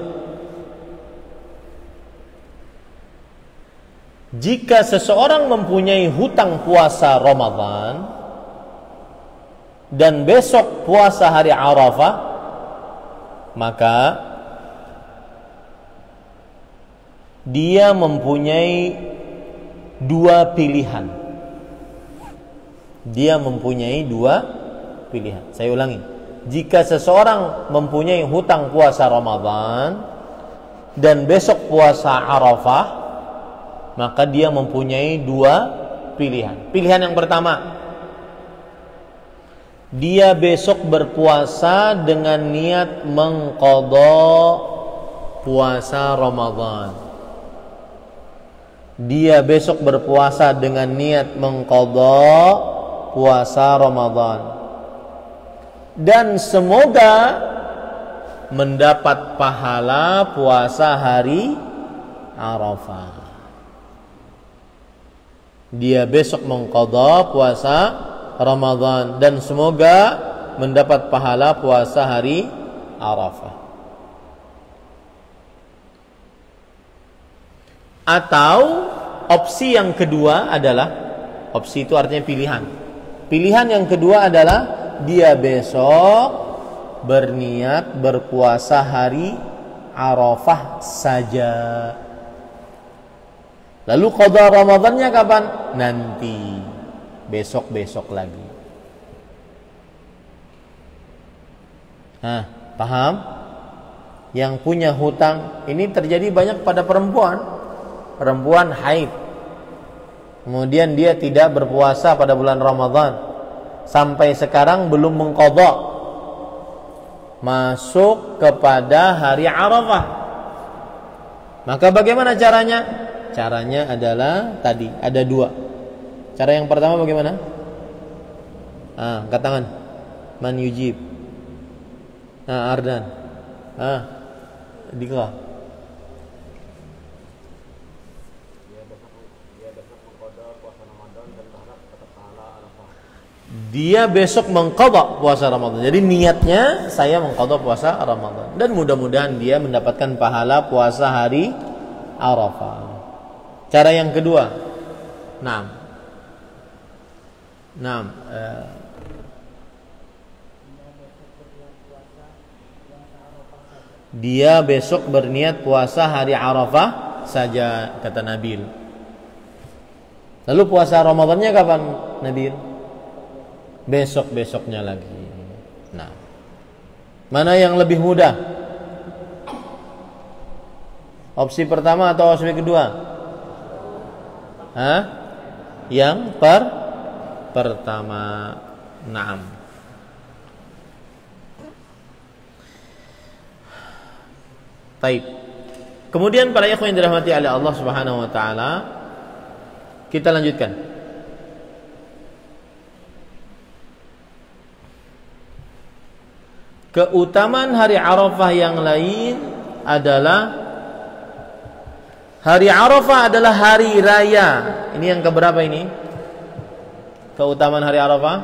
jika seseorang mempunyai hutang puasa Ramadan dan besok puasa hari Arafah, maka dia mempunyai dua pilihan. Dia mempunyai dua pilihan. Saya ulangi. Jika seseorang mempunyai hutang puasa Ramadan dan besok puasa Arafah, maka dia mempunyai dua pilihan. Pilihan yang pertama, dia besok berpuasa dengan niat mengqadha puasa Ramadan. Dia besok berpuasa dengan niat mengqadha puasa Ramadan, dan semoga mendapat pahala puasa hari Arafah. Dia besok mengqadha puasa Ramadan dan semoga mendapat pahala puasa hari Arafah. Atau opsi yang kedua adalah, opsi itu artinya pilihan. Pilihan yang kedua adalah dia besok berniat berpuasa hari Arafah saja. Lalu qada Ramadannya kapan? Nanti, besok-besok lagi. Nah, paham? Yang punya hutang ini terjadi banyak pada perempuan haid. Kemudian dia tidak berpuasa pada bulan Ramadan, sampai sekarang belum mengqadha, masuk kepada hari Arafah. Maka bagaimana caranya? Caranya adalah tadi ada dua. Cara yang pertama bagaimana? Angkat tangan. Man yujib? Ardan. Dika. Dia besok mengqadha puasa Ramadan. Jadi niatnya saya mengqadha puasa Ramadan, dan mudah-mudahan dia mendapatkan pahala puasa hari Arafah. Cara yang kedua, dia besok berniat puasa hari Arafah saja, kata Nabil. Lalu puasa Ramadannya kapan, Nabil? Besok-besoknya lagi. Nah, mana yang lebih mudah? Opsi pertama atau opsi kedua? Yang pertama. Naam. Baik. Kemudian para ikhwan yang dirahmati oleh Allah Subhanahu wa taala, kita lanjutkan. Keutamaan hari Arafah yang lain adalah hari Arafah adalah hari raya. Ini yang keberapa ini? Keutamaan hari Arafah?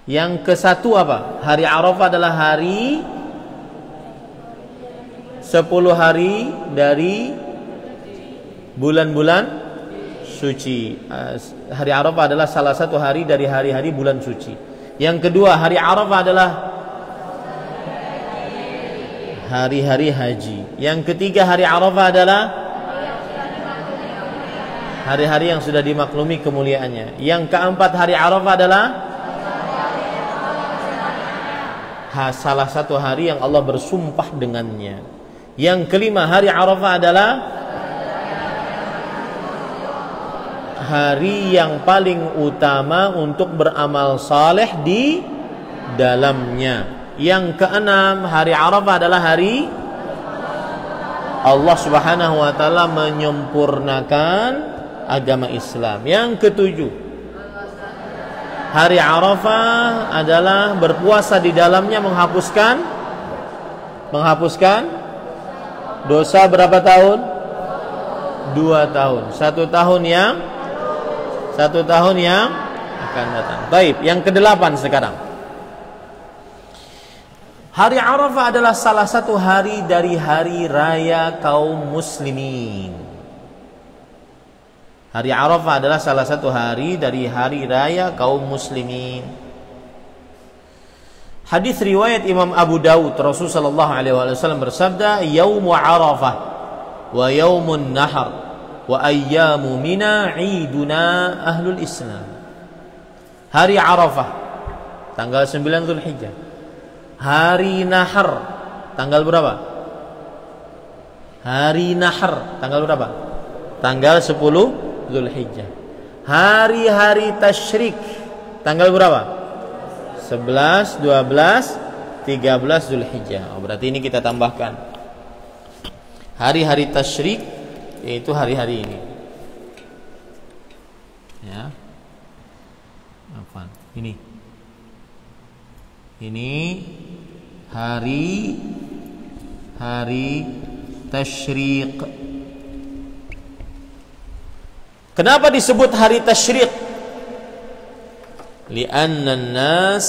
Yang ke-1 apa? Hari Arafah adalah hari 10 hari dari bulan-bulan suci. Hari Arafah adalah salah satu hari dari hari-hari bulan suci. Yang kedua, hari Arafah adalah hari-hari haji. Yang ketiga, hari Arafah adalah hari-hari yang sudah dimaklumi kemuliaannya. Yang keempat, hari Arafah adalah salah satu hari yang Allah bersumpah dengannya. Yang kelima, hari Arafah adalah hari yang paling utama untuk beramal saleh di dalamnya. Yang keenam, hari Arafah adalah hari Allah Subhanahu wa taala menyempurnakan agama Islam. Yang ketujuh, hari Arafah adalah berpuasa di dalamnya menghapuskan dosa berapa tahun? 2 tahun. 1 tahun yang akan datang. Baik, yang ke-8 sekarang. Hari Arafah adalah salah satu hari dari hari raya kaum muslimin. Hari Arafah adalah salah satu hari dari hari raya kaum muslimin. Hadis riwayat Imam Abu Dawud, Rasulullah sallallahu alaihi wasallam bersabda, "Yaumu Arafah wa yaumun nahar wa ayyamu mina 'iduna ahlul Islam." Hari Arafah tanggal 9 Zulhijjah. Hari Nahar tanggal berapa? Hari Nahar tanggal berapa? Tanggal 10 Zulhijjah. Hari-hari tasyrik tanggal berapa? 11, 12, 13 Zulhijjah. Berarti ini kita tambahkan hari-hari tasyrik, yaitu hari-hari ini. Ya. Apa? Ini hari tasyrik. Kenapa disebut hari tasyrik? Li'anna an-nas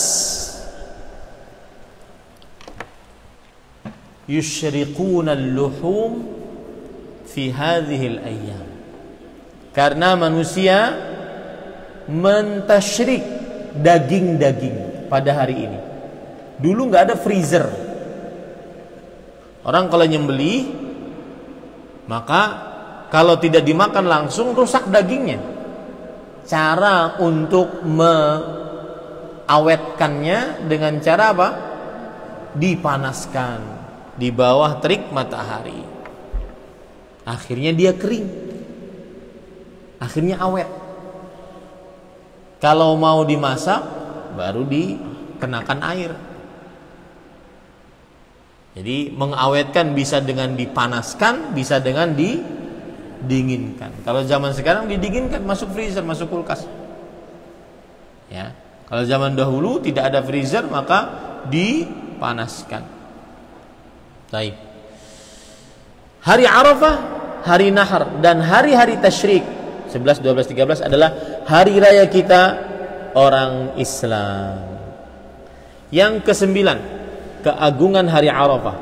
yusyriquna al-luhum fi hadhihi al-ayyam. Karena manusia mentasyrik daging-daging pada hari ini. Dulu nggak ada freezer. Orang kalau nyembelih, maka kalau tidak dimakan langsung rusak dagingnya. Cara untuk mengawetkannya dengan cara apa? Dipanaskan di bawah terik matahari. Akhirnya dia kering. Akhirnya awet. Kalau mau dimasak, baru dikenakan air. Jadi mengawetkan bisa dengan dipanaskan, bisa dengan didinginkan. Kalau zaman sekarang didinginkan, masuk freezer, masuk kulkas. Ya. Kalau zaman dahulu tidak ada freezer, maka dipanaskan. Baik. Hari Arafah, hari Nahar, dan hari-hari tasyrik 11, 12, 13 adalah hari raya kita orang Islam. Yang ke-9, keagungan hari Arafah.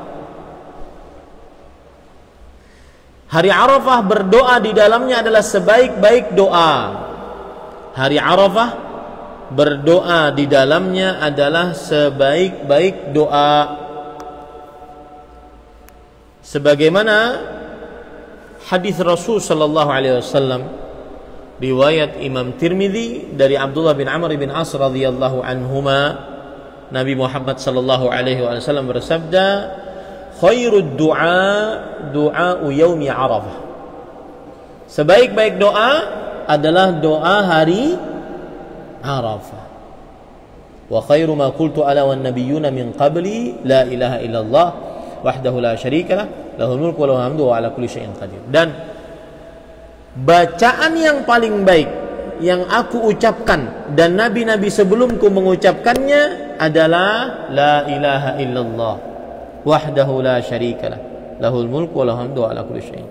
Hari Arafah berdoa di dalamnya adalah sebaik-baik doa. Hari Arafah berdoa di dalamnya adalah sebaik-baik doa. Sebagaimana hadis Rasul sallallahu alaihi wasallam riwayat Imam Tirmidzi dari Abdullah bin Amr bin As radhiyallahu anhuma, Nabi Muhammad sallallahu alaihi wasallam bersabda, khairud du'a du'a'u yaumi Arafah. Sebaik-baik doa adalah doa hari Arafah. Wa khairu ma qultu ala wan nabiyyuna min qabli la ilaha illallah wahdahu la syarikalah lahul mulku wa lahul hamdu wa ala kulli syai'in qadir. Dan bacaan yang paling baik yang aku ucapkan dan nabi-nabi sebelumku mengucapkannya adalah la ilaha illallah wahdahu la syarikalah lahul mulku wa lahul hamdu wa ala kulli syai'in.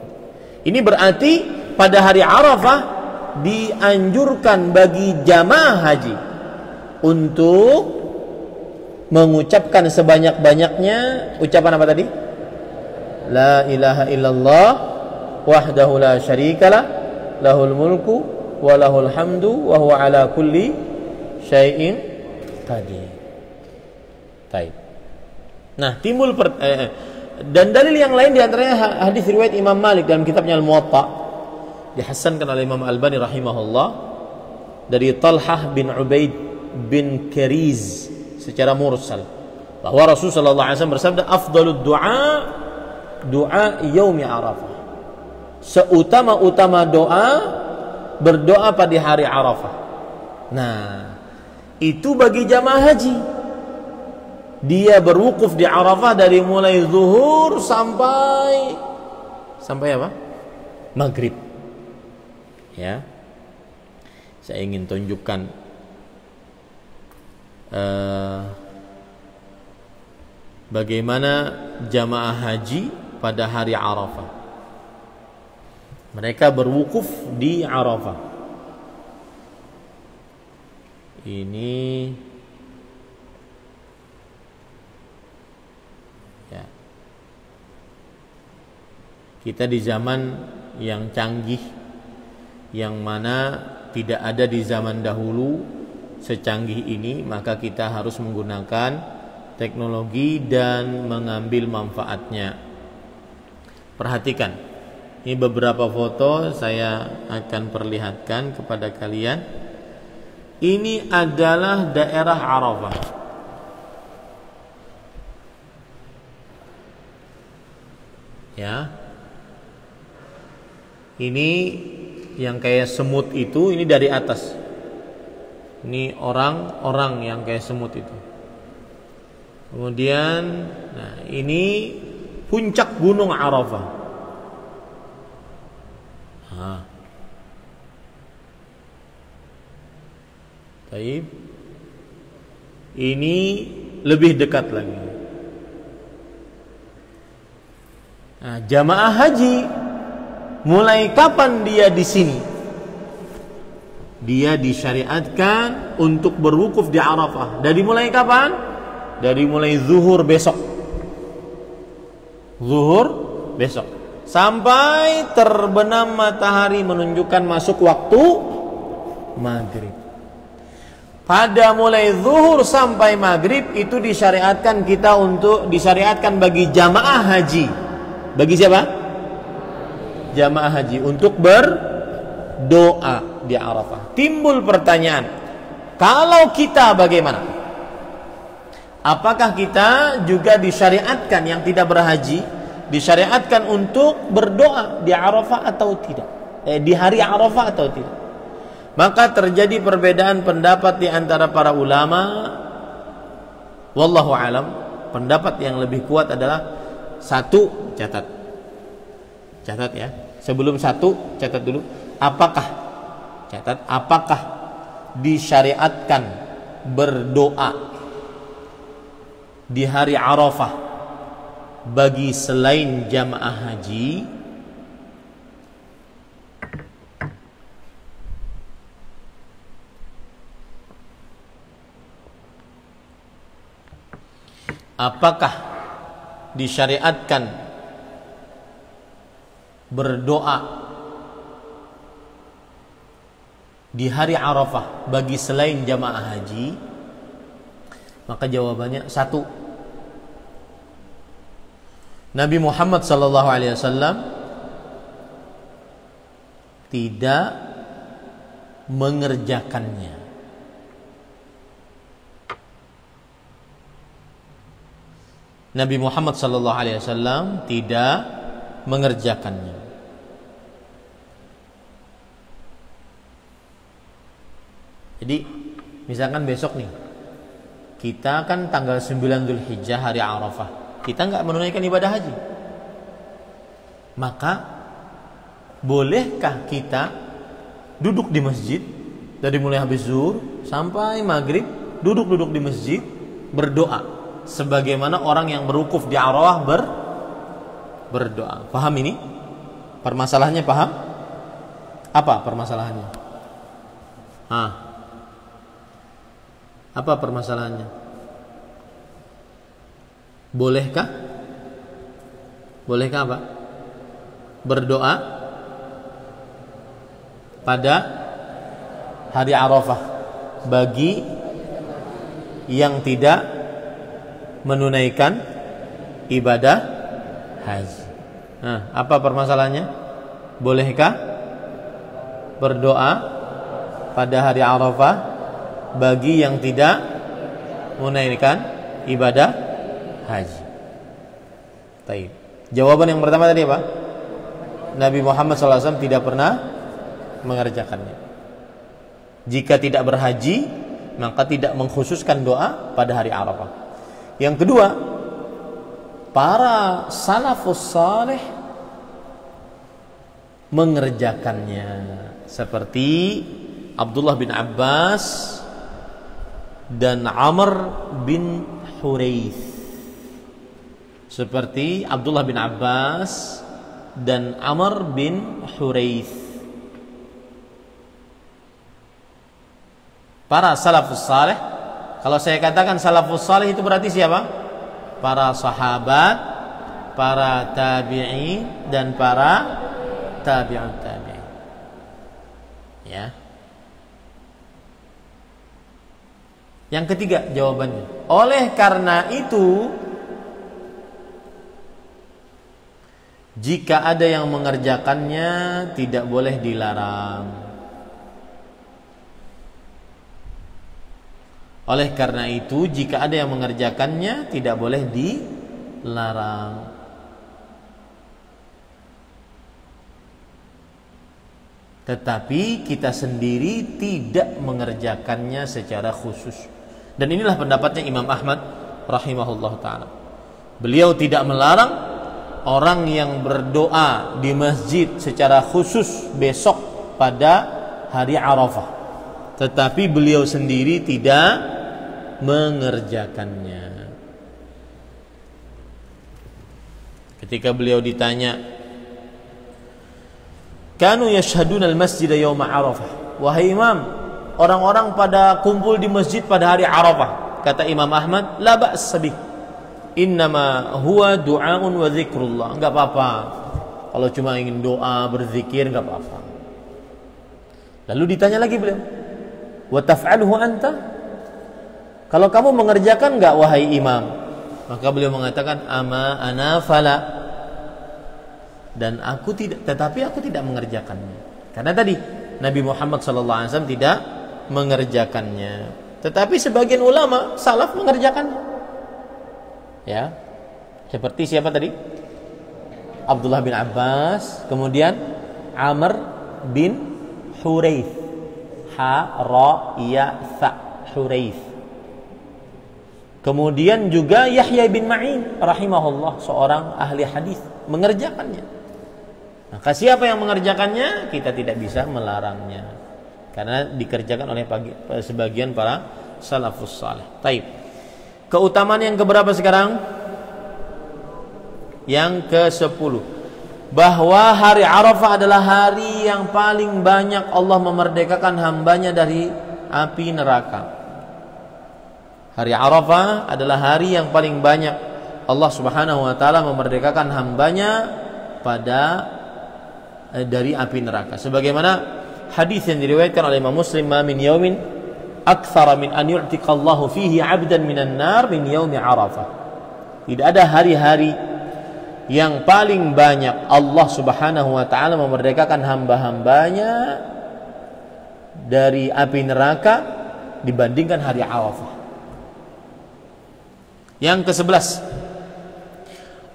Ini berarti pada hari Arafah dianjurkan bagi jamaah haji untuk mengucapkan sebanyak-banyaknya ucapan apa tadi? La ilaha illallah wahdahu la syarikalah lahul mulku wa lahul hamdu wa huwa ala kulli syai'in qadir. Baik. Nah, timbul dan dalil yang lain di antaranya hadis riwayat Imam Malik dalam kitabnya Al-Muwatta, dihasankan oleh Imam Albani rahimahullah, dari Talhah bin Ubaid bin Kariz secara mursal, bahwa Rasulullah sallallahu alaihi wasallam bersabda, afdalud du'a du'a yaumi Arafah. Seutama-utama doa berdoa pada hari Arafah. Nah, itu bagi jamaah haji. Dia berwukuf di Arafah dari mulai zuhur sampai apa? Maghrib. Ya. Saya ingin tunjukkan bagaimana jamaah haji pada hari Arafah. Mereka berwukuf di Arafah. Ini ya. Kita di zaman yang canggih, yang mana tidak ada di zaman dahulu secanggih ini, maka kita harus menggunakan teknologi dan mengambil manfaatnya. Perhatikan, ini beberapa foto saya akan perlihatkan kepada kalian. Ini adalah daerah Arafah. Ya. Ini yang kayak semut itu, ini dari atas. Ini orang-orang yang kayak semut itu. Kemudian, nah ini puncak gunung Arafah. Nah. Baik. Ini lebih dekat lagi. Nah, jamaah haji mulai kapan dia di sini? Dia disyariatkan untuk berwukuf di Arafah. Dari mulai kapan? Dari mulai zuhur besok. Zuhur besok sampai terbenam matahari menunjukkan masuk waktu maghrib. pada mulai zuhur sampai maghrib itu disyariatkan bagi jamaah haji. Bagi siapa? Jamaah haji untuk berdoa di Arafah. Timbul pertanyaan, kalau kita bagaimana? Apakah kita juga disyariatkan yang tidak berhaji disyariatkan untuk berdoa di Arafah atau tidak? Di hari Arafah atau tidak? Maka terjadi perbedaan pendapat di antara para ulama. Wallahu alam, pendapat yang lebih kuat adalah satu, catat ya. Sebelum satu, catat dulu. Apakah disyariatkan berdoa di hari Arafah bagi selain jamaah haji? Apakah disyariatkan berdoa di hari Arafah bagi selain jamaah haji? Maka jawabannya satu, Nabi Muhammad SAW tidak mengerjakannya. Nabi Muhammad SAW tidak mengerjakannya. Jadi misalkan besok nih, kita kan tanggal 9 Dzulhijjah hari Arafah, kita nggak menunaikan ibadah haji. Maka bolehkah kita duduk di masjid dari mulai habis zuhur sampai maghrib, duduk di masjid berdoa sebagaimana orang yang berwukuf di Arafah berdoa? Paham ini? Permasalahannya paham? Apa permasalahannya? Apa permasalahannya? Bolehkah apa? Berdoa pada hari Arafah bagi yang tidak menunaikan ibadah haji. Apa permasalahannya? Bolehkah berdoa pada hari Arafah bagi yang tidak menunaikan ibadah haji? Baik. Jawaban yang pertama tadi apa? Nabi Muhammad SAW tidak pernah mengerjakannya. Jika tidak berhaji, maka tidak mengkhususkan doa pada hari Arafah. Yang kedua, para salafus saleh mengerjakannya, seperti Abdullah bin Abbas dan Amr bin Huraith. Seperti Abdullah bin Abbas dan Amr bin Huraith. Para salafus saleh, kalau saya katakan salafus saleh itu berarti siapa? Para sahabat, para tabi'in dan para tabi'ut tabi'in. Ya. Yang ketiga jawabannya, oleh karena itu jika ada yang mengerjakannya tidak boleh dilarang. Oleh karena itu jika ada yang mengerjakannya tidak boleh dilarang. Tetapi kita sendiri tidak mengerjakannya secara khusus. Dan inilah pendapatnya Imam Ahmad rahimahullah ta'ala. Beliau tidak melarang orang yang berdoa di masjid secara khusus besok pada hari Arafah, tetapi beliau sendiri tidak mengerjakannya. Ketika beliau ditanya, kanu yashhaduna al-masjid yawma Arafah, wahai imam, orang-orang pada kumpul di masjid pada hari Arafah. Kata Imam Ahmad, la ba's bih, innama huwa du'aun wa zikrullah. Enggak apa-apa kalau cuma ingin doa berzikir, enggak apa-apa. Lalu ditanya lagi beliau, wa taf'aluhu anta? Kalau kamu mengerjakan enggak wahai imam? Maka beliau mengatakan, ama ana fala. Dan aku tidak, tetapi aku tidak mengerjakannya. Karena tadi Nabi Muhammad SAW tidak mengerjakannya. Tetapi sebagian ulama salaf mengerjakannya. Ya. Seperti siapa tadi? Abdullah bin Abbas, kemudian Amr bin Huraith. Ha ra ya tha Huraith. Kemudian juga Yahya bin Ma'in rahimahullah, seorang ahli hadis, mengerjakannya. Maka siapa yang mengerjakannya, kita tidak bisa melarangnya, karena dikerjakan oleh sebagian para salafus saleh. Taib. Keutamaan yang keberapa sekarang? Yang ke-10. Bahwa hari Arafah adalah hari yang paling banyak Allah memerdekakan hambanya dari api neraka. Hari Arafah adalah hari yang paling banyak Allah Subhanahu wa taala memerdekakan hambanya dari api neraka. Sebagaimana hadis yang diriwayatkan oleh Imam Muslim, "Ma min yaumin aktsara min an yu'tiqallahu fihi 'abdan minan nar min yaumi Arafah." Tidak ada hari-hari yang paling banyak Allah Subhanahu wa taala memerdekakan hamba-hambanya dari api neraka dibandingkan hari Arafah. Yang ke-11,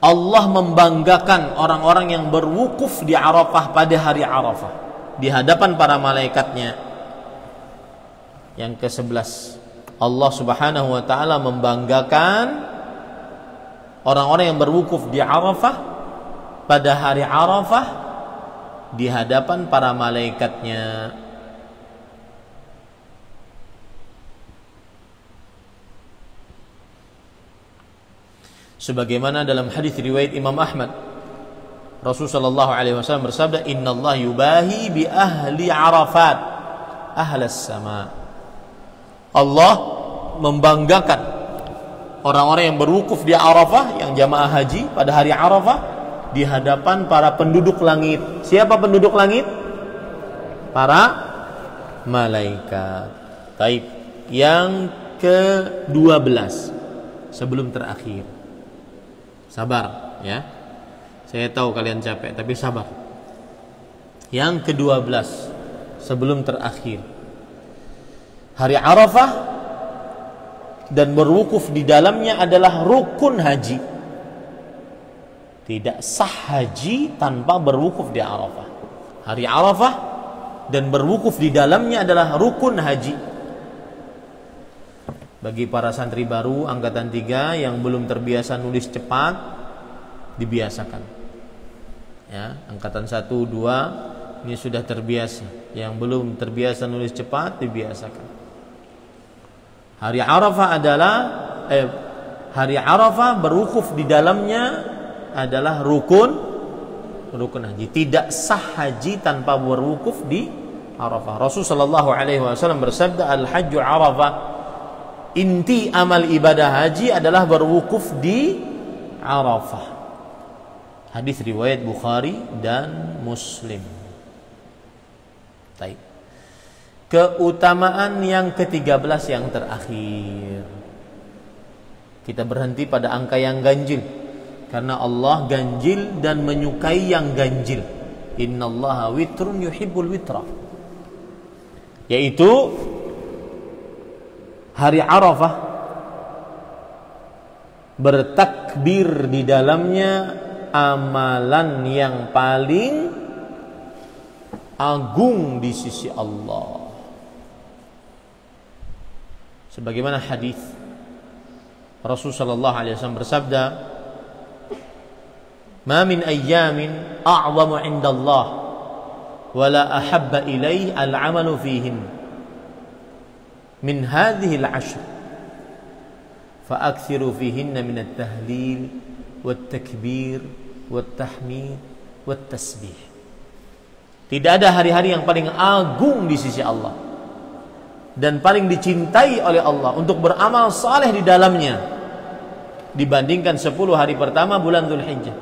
Allah membanggakan orang-orang yang berwukuf di Arafah pada hari Arafah di hadapan para malaikatnya. Yang ke-11, Allah Subhanahu wa taala membanggakan orang-orang yang berwukuf di Arafah pada hari Arafah di hadapan para malaikatnya. Sebagaimana dalam hadis riwayat Imam Ahmad, Rasulullah sallallahu alaihi wasallam bersabda, "Innallaha yubahi bi ahli Arafat ahlas sama." Allah membanggakan orang-orang yang berwukuf di Arafah, yang jamaah haji pada hari Arafah di hadapan para penduduk langit. Siapa penduduk langit? Para malaikat. Taib. Yang ke-12 sebelum terakhir. Sabar ya. Saya tahu kalian capek, tapi sabar. Yang ke-12 sebelum terakhir. Hari Arafah dan berwukuf di dalamnya adalah rukun haji. Tidak sah haji tanpa berwukuf di Arafah. Hari Arafah dan berwukuf di dalamnya adalah rukun haji. Bagi para santri baru angkatan 3 yang belum terbiasa nulis cepat, dibiasakan. Ya, angkatan 1, 2 ini sudah terbiasa. Yang belum terbiasa nulis cepat, dibiasakan. Hari Arafah berwukuf di dalamnya adalah rukun haji. Tidak sah haji tanpa berwukuf di Arafah. Rasulullah sallallahu alaihi wasallam bersabda, "Al-hajju Arafah." Inti amal ibadah haji adalah berwukuf di Arafah. Hadis riwayat Bukhari dan Muslim. Baik. Keutamaan yang ke-13 yang terakhir. Kita berhenti pada angka yang ganjil, karena Allah ganjil dan menyukai yang ganjil. Innallaha witrun yuhibbul witra. Yaitu hari Arafah bertakbir di dalamnya amalan yang paling agung di sisi Allah. Sebagaimana hadis Rasul sallallahu alaihi wasallam bersabda, "Ma min ayyamin a'zamu 'inda Allah wa la ahabba ilaihi al-'amalu fihin min hadhihi al-'ashr fa'akthiru fihinna min at-tahlil wat-takbir wat-tahmid wat-tasbih." Tidak ada hari-hari yang paling agung di sisi Allah dan paling dicintai oleh Allah untuk beramal saleh di dalamnya dibandingkan 10 hari pertama bulan Dzulhijjah.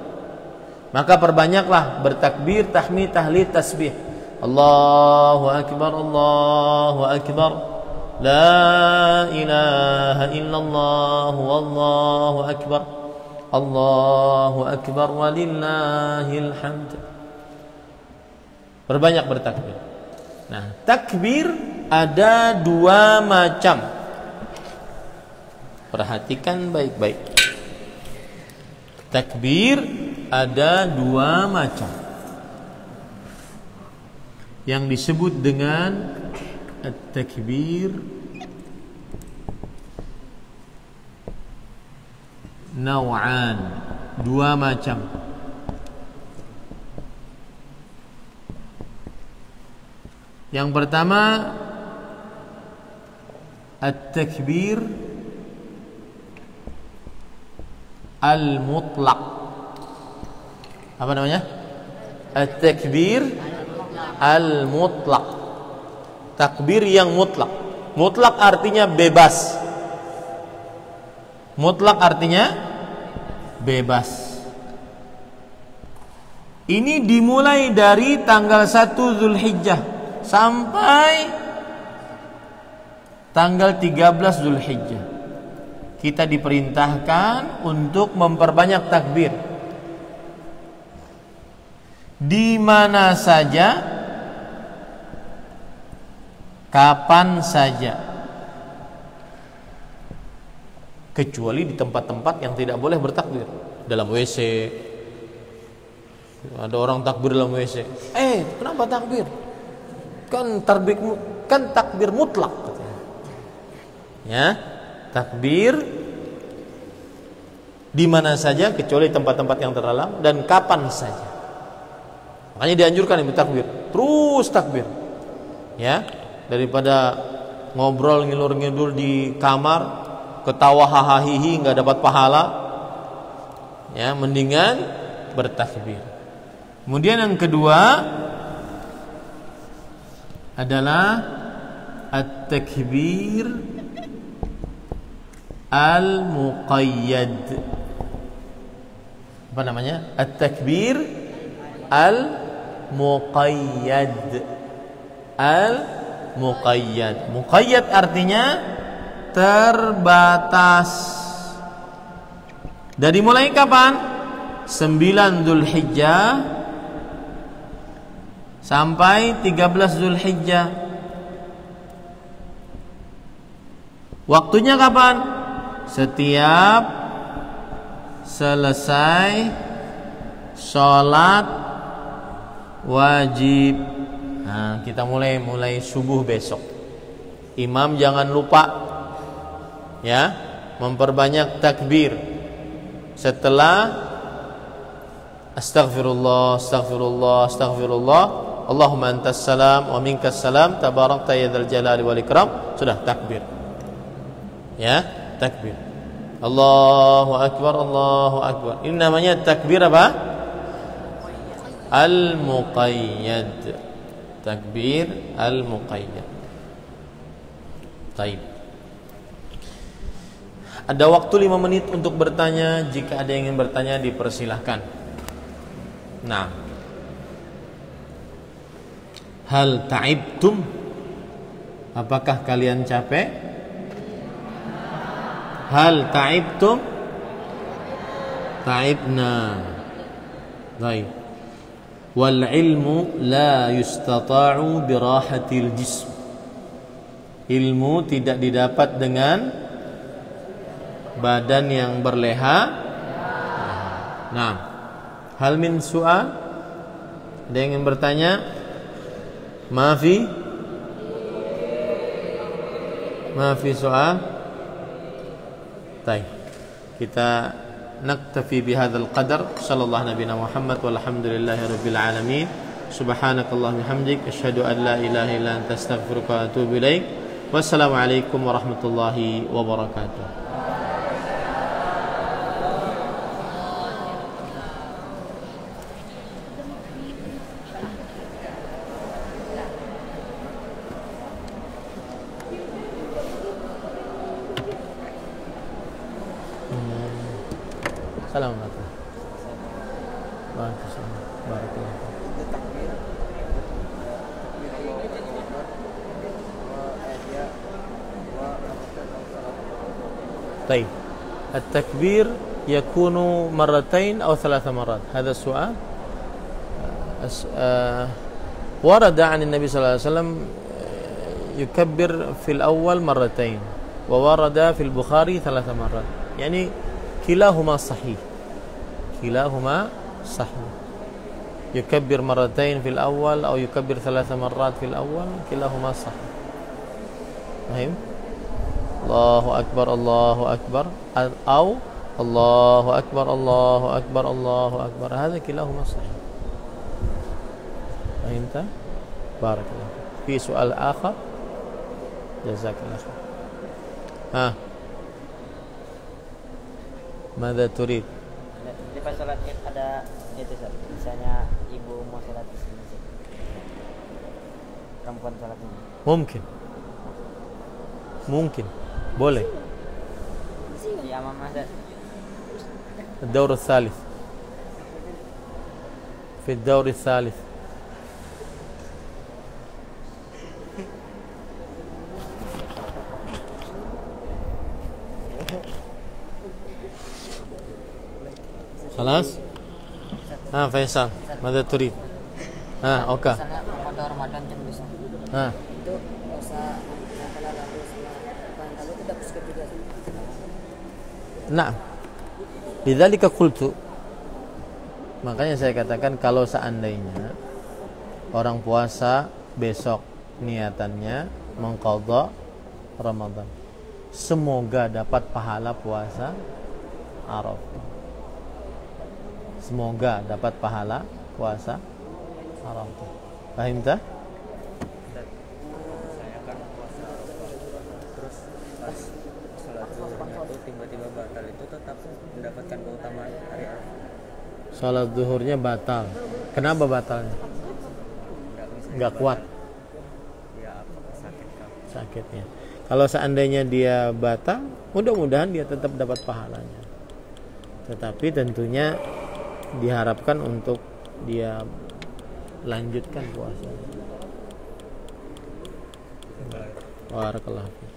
Maka perbanyaklah bertakbir, tahmid, tahlil, tasbih. Allahu akbar, Allahu akbar. La ilaha illallah wallahu akbar. Allahu akbar walillahil hamd. Berbanyak bertakbir. Nah, takbir ada dua macam. Perhatikan baik-baik. Takbir ada dua macam. Yang disebut dengan at-takbir naw'an, dua macam. Yang pertama at-takbir al-mutlaq. Apa namanya? At-takbir al-mutlaq. Takbir yang mutlak. Mutlak artinya bebas. Mutlak artinya bebas. Ini dimulai dari tanggal 1 Zulhijjah sampai tanggal 13 Zulhijjah. Kita diperintahkan untuk memperbanyak takbir. Di mana saja, kapan saja, kecuali di tempat-tempat yang tidak boleh bertakbir. Dalam WC, ada orang takbir dalam WC. Kenapa takbir? Kan takbir mutlak. Ya, takbir di mana saja kecuali tempat-tempat yang terlarang dan kapan saja. Makanya dianjurkan bertakbir, terus takbir. Ya, daripada ngobrol ngilur-ngidur di kamar, ketawa hahaha nggak dapat pahala, ya mendingan bertakbir. Kemudian yang kedua adalah at-takbir al-muqayyad. Apa namanya? At-takbir al-muqayyad. Al-muqayyad. Muqayyad artinya terbatas. Dari mulai kapan? 9 Zulhijjah sampai 13 Zulhijjah. Waktunya kapan? Setiap selesai sholat wajib. Nah, kita mulai subuh besok. Imam jangan lupa, ya, memperbanyak takbir setelah astaghfirullah, astaghfirullah, astaghfirullah, Allahumma antas salam wa minkas salam, tabarakta ya dzal jalali wal ikram. Sudah takbir. Ya, takbir. Allahu akbar, Allahu akbar. Ini namanya takbir apa? Al-muqayyad. Takbir al-muqayyad. Baik. Ada waktu 5 menit untuk bertanya. Jika ada yang ingin bertanya, dipersilahkan. Nah, hal ta'ibtum? Apakah kalian capek? Hal ta'ibtum? Ta'ibna. Baik. Wal ilmu la yustata'u birahatil jism. Ilmu tidak didapat dengan badan yang berleha. Nah, hal min su'al? Ada yang ingin bertanya? Mafi soal. Baik. Kita naktafi bihadzal qadar. Sallallahu nabiyana Muhammad walhamdulillahi rabbil alamin. Subhanakallahumma hamdik asyhadu an la ilaha illa anta astaghfiruka wa atubu ilaik. Wassalamualaikum warahmatullahi wabarakatuh. Assalamualaikum. Barakallahu. مرتين التكبير يكون مرتين أو 3 مرات هذا السؤال ورد عن النبي صلى الله عليه وسلم يكبر في الأول مرتين وورد في البخاري 3 مرات يعني كلاهما صحيح يكبر مرتين في الأول أو يكبر 3 مرات في الأول كلاهما صحيح فهم؟ الله أكبر الله أكبر أو الله أكبر الله أكبر الله أكبر هذا كلاهما صحيح فهمت؟ بارك الله في سؤال آخر جزاك الله خير ماذا تريد؟ Di pas sholat ada itu misalnya ibu mau sholat di sini, perempuan sholat ini. ممكن boleh. Iya, mama ada. الدور الثالث في الدور الثالث خلاص فيصل ماذا تريد اوكي Pada Ramadan jam besok itu puasa kalau lalu kalau kita puasa juga. Nah, lidzalika qultu, makanya saya katakan kalau seandainya orang puasa besok niatannya mengqadha Ramadan, semoga dapat pahala puasa Arafah. Semoga dapat pahala puasa Arafah. Paham tak? Saya kan puasa terus pas sholat zuhurnya itu tiba-tiba batal, itu tetap mendapatkan keutamaan hari Arafah. Salat zuhurnya batal. Kenapa batalnya? Enggak kuat. Ya, apa Sakitnya. Kalau seandainya dia batal, mudah-mudahan dia tetap dapat pahalanya. Tetapi tentunya diharapkan untuk dia lanjutkan puasanya. Barakallahu fiik.